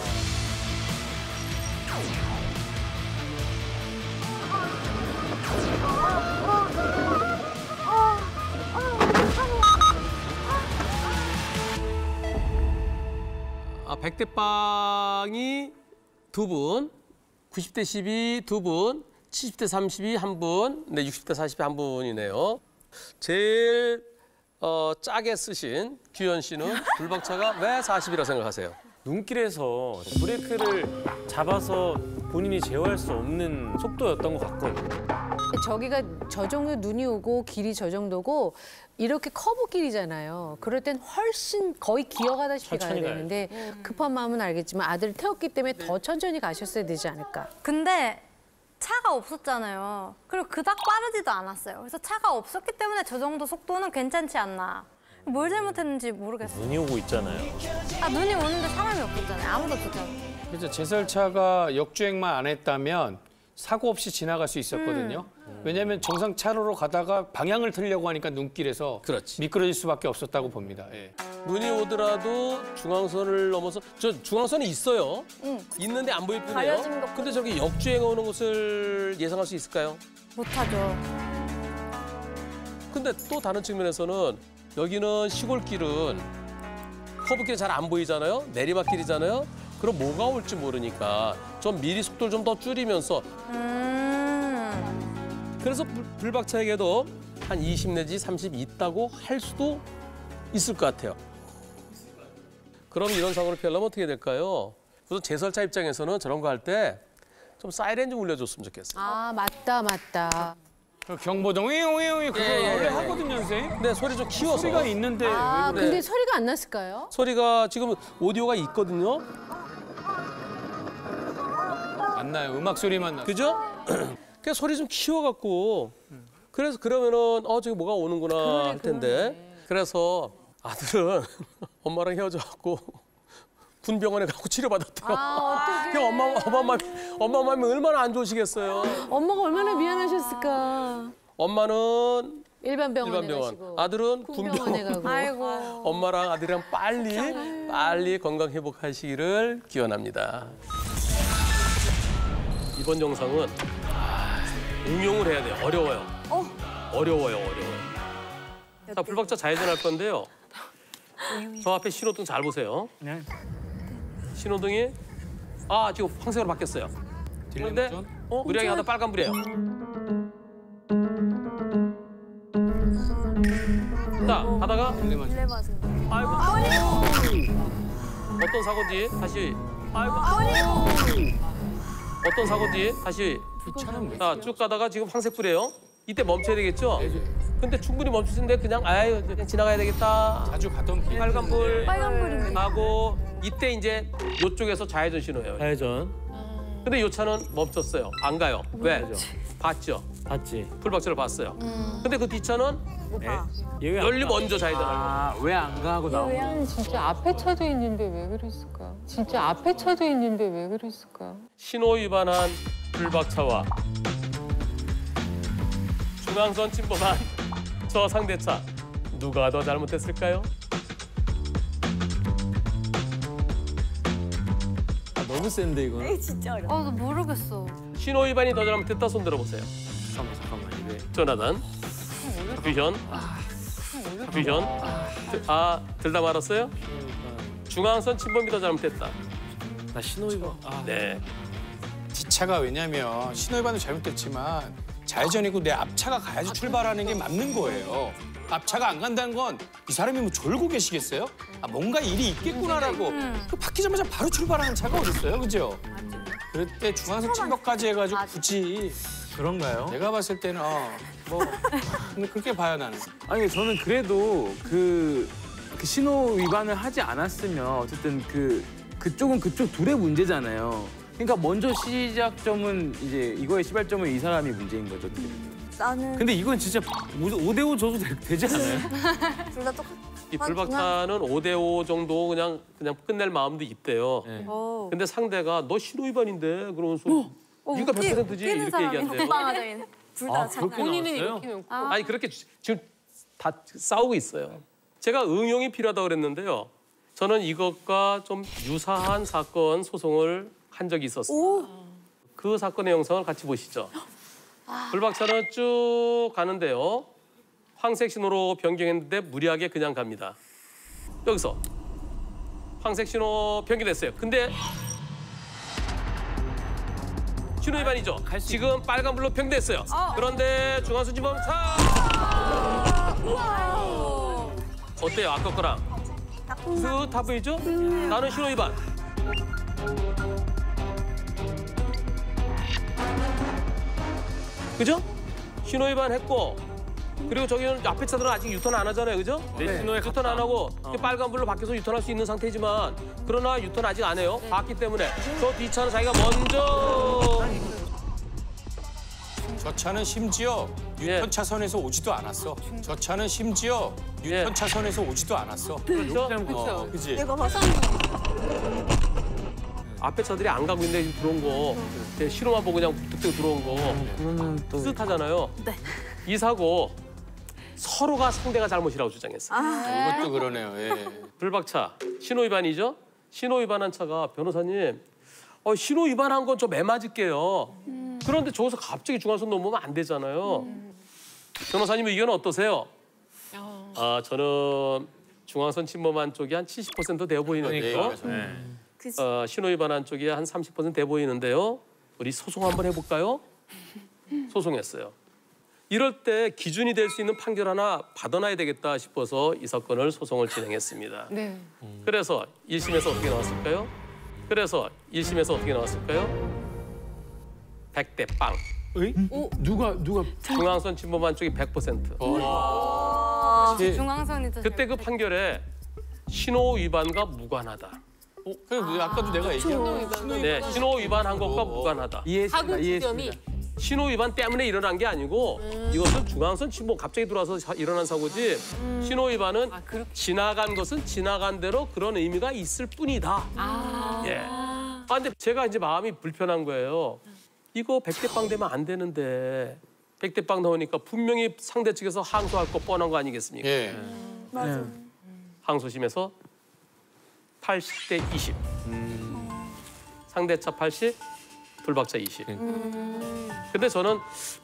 아, 100대빵이 2분, 90대 12 2분, 70대 32 1분, 네, 60대 40 1분이네요. 제일 짜게 쓰신 규현 씨는 불박차가 왜 40이라고 생각하세요? 눈길에서 브레이크를 잡아서 본인이 제어할 수 없는 속도였던 것 같거든요. 저기가 저 정도 눈이 오고 길이 저 정도고 이렇게 커브 길이잖아요. 그럴 땐 훨씬 거의 기어가다시피 가야 천천히 되는데 급한 마음은 알겠지만 아들을 태웠기 때문에 더 천천히 가셨어야 되지 않을까. 근데 차가 없었잖아요. 그리고 그닥 빠르지도 않았어요. 그래서 차가 없었기 때문에 저 정도 속도는 괜찮지 않나. 뭘 잘못했는지 모르겠어요. 눈이 오고 있잖아요. 눈이 오는데 사람이 없었잖아요. 아무도 없었잖아요. 그래서 제설차가 역주행만 안 했다면 사고 없이 지나갈 수 있었거든요. 왜냐하면 정상 차로로 가다가 방향을 틀려고 하니까 눈길에서 미끄러질 수밖에 없었다고 봅니다. 예. 눈이 오더라도 중앙선을 넘어서 중앙선이 있어요. 있는데 안 보일 뿐이에요. 근데 저기 역주행 오는 곳을 예상할 수 있을까요? 못하죠. 근데 또 다른 측면에서는 여기는 시골길은 커브길 잘 안 보이잖아요. 내리막길이잖아요. 그럼 뭐가 올지 모르니까 좀 미리 속도를 좀 더 줄이면서 그래서 불박차에게도 한 20 내지 30 있다고 할 수도 있을 것 같아요. 그럼 이런 사고를 피하려면 어떻게 될까요? 우선 제설차 입장에서는 저런 거 할 때 좀 사이렌 좀 울려줬으면 좋겠어요. 아 맞다. 경보등 윙윙윙 그거 원래 하거든요, 선생님. 네, 소리 좀 키워서. 소리가 있는데. 근데 소리가 안 났을까요? 소리가 지금 오디오가 있거든요. 안 나요. 음악 소리만 나. 그죠? 그냥 소리 좀 키워갖고 그래서 그러면은 저기 뭐가 오는구나 할 텐데. 그래서 아들은 엄마랑 헤어져갖고 군병원에 가고 치료받았대요. 엄마 마음이 얼마나 안 좋으시겠어요. 엄마가 얼마나 미안하셨을까. 엄마는 일반 병원에 가시고 아들은 군병원에 가고. 아이고. 엄마랑 아들이랑 빨리 건강 회복하시기를 기원합니다. 이번 영상은 응용을 해야 돼요. 어려워요. 어려워요. 자, 불박차 좌회전할 건데요. 저 앞에 신호등 잘 보세요. 네. 신호등이 지금 황색으로 바뀌었어요. 그런데 무리하게 하다 빨간불이에요. 자, 가다가 아이고. 어떤 사고인지 다시 어떤 사고인지 다시 자, 쭉 가다가 지금 황색불이에요. 이때 멈춰야 되겠죠? 근데 충분히 멈출 수 있는데 그냥 그냥 지나가야 되겠다. 자주 가던 길. 빨간불 하고 이때 이제 이쪽에서 좌회전 신호예요. 좌회전. 근데 이 차는 멈췄어요. 안 가요. 왜? 봤죠? 봤지. 불박차를 봤어요. 근데 그 뒷차는 널리 먼저 좌회전하려고. 왜 안 가고 나오고? 진짜 앞에 차도 있는데 왜 그랬을까? 진짜 앞에 차도 있는데 왜 그랬을까? 신호 위반한 불박차와 중앙선 침범한 저 상대차 누가 더 잘못했을까요? 너무 센데 이거는. 진짜 어려워. 나 모르겠어. 신호 위반이 더 잘못했다 손 들어보세요. 잠깐만 이게. 조나단, 뷰현, 들다 말았어요? 중앙선 침범이 더 잘못했다. 나 신호 위반. 네. 뒷차가 왜냐면 신호 위반도 잘못됐지만 좌회전이고 내 앞차가 가야지 출발하는 게 맞는 거예요. 앞차가 안 간다는 건 이 사람이 뭐 졸고 계시겠어요? 뭔가 일이 있겠구나라고 그 바뀌자마자 바로 출발하는 차가 어딨어요, 그죠? 그럴 때 중앙선 침범까지 해가지고 굳이 그런가요? 내가 봤을 때는 근데 그렇게 봐요 나는. 아니 저는 그래도 그 신호 위반을 하지 않았으면 어쨌든 그쪽은 그쪽 둘의 문제잖아요. 그러니까 먼저 시작점은 이제 이거의 시발점은 이 사람이 문제인 거죠. 나는 근데 이건 진짜 5대5 줘도 되지 않아요? 둘 다 똑같. 이 불박차는 5대5 정도 그냥 끝낼 마음도 있대요. 근데 상대가 너 신호 위반인데 그러면서 네가 100%지 이렇게 얘기한대요. 둘다 본인은 이렇게 놓고. 아니 그렇게 지금 다 싸우고 있어요. 제가 응용이 필요하다고 그랬는데요. 저는 이것과 좀 유사한 사건 소송을 한 적이 있었어요. 그 사건의 영상을 같이 보시죠. 불박차는 쭉 가는데요. 황색 신호로 변경했는데 무리하게 그냥 갑니다. 여기서 황색 신호 변경됐어요. 근데 신호 위반이죠. 지금 빨간불로 변경됐어요. 그런데 중앙선 침범 어때요? 아까 거랑 비슷하 보이죠? 나는 신호 위반. 그죠? 신호 위반했고 그리고 저기는 앞에 차들은 아직 유턴 안 하잖아요, 그죠? 네. 신호에 유턴 안 하고 빨간불로 바뀌어서 유턴할 수 있는 상태지만 그러나 유턴 아직 안 해요. 봤기 때문에 저 뒷차는 자기가 먼저 저 차는 심지어 유턴 차선에서 오지도 않았어. 저 차는 심지어 유턴 차선에서 오지도 않았어. 그렇죠? 그지? 내가 봤어. 앞에 차들이 안 가고 있는데 들어온 거 신호만 보고 그냥 뚝뚝 들어온 거 그러면 또 뜻하잖아요. 네. 이 사고 서로가 상대가 잘못이라고 주장했어요. 이것도 그러네요. 예. 불박차 신호 위반이죠. 신호 위반한 차가 변호사님 신호 위반한 건 좀 애맞을게요. 그런데 저기서 갑자기 중앙선 넘으면 안 되잖아요. 변호사님 의견은 어떠세요? 저는 중앙선 침범한 쪽이 한 70% 되어 보이는데요. 신호 위반한 쪽이 한 30% 돼 보이는데요. 우리 소송 한번 해볼까요? 소송했어요. 이럴 때 기준이 될 수 있는 판결 하나 받아놔야 되겠다 싶어서 이 사건을 소송을 진행했습니다. 네. 그래서 1심에서 어떻게 나왔을까요? 100대 빵. 누가 중앙선 침범한 쪽이 100%. 중앙선이 더 그때 그 판결에 신호 위반과 무관하다. 그래 아까도 내가 얘기한 네, 신호 위반한 것과 무관하다. 이해했습니다. 신호 위반 때문에 일어난 게 아니고 이것은 중앙선 침범 갑자기 들어와서 일어난 사고지 신호 위반은 지나간 것은 지나간 대로 그런 의미가 있을 뿐이다. 예. 근데 제가 이제 마음이 불편한 거예요. 이거 100대 빵 되면 안 되는데 100대 빵 나오니까 분명히 상대 측에서 항소할 거 뻔한 거 아니겠습니까? 예. 맞아. 항소심에서 80대 20. 상대차 80, 불박차 20. 근데 저는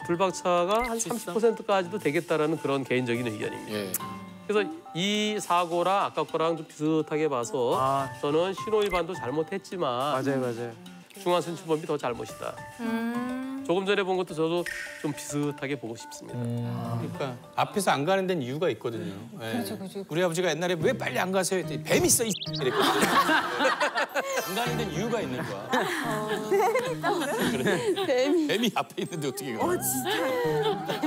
불박차가 한 30%까지도 되겠다라는 그런 개인적인 의견입니다. 그래서 이 사고랑 아까 거랑 좀 비슷하게 봐서 저는 신호위반도 잘못했지만 맞아요. 중앙선취법이 더 잘못이다. 조금 전에 본 것도 저도 좀 비슷하게 보고 싶습니다. 그러니까 앞에서 안 가는 데는 이유가 있거든요. 예. 그렇죠. 우리 아버지가 옛날에 왜 빨리 안 가세요? 했더니 뱀 있어 이랬거든요. 안 가는 데는 이유가 있는 거야. 그래. 뱀이 앞에 있는데 어떻게 가? 진짜.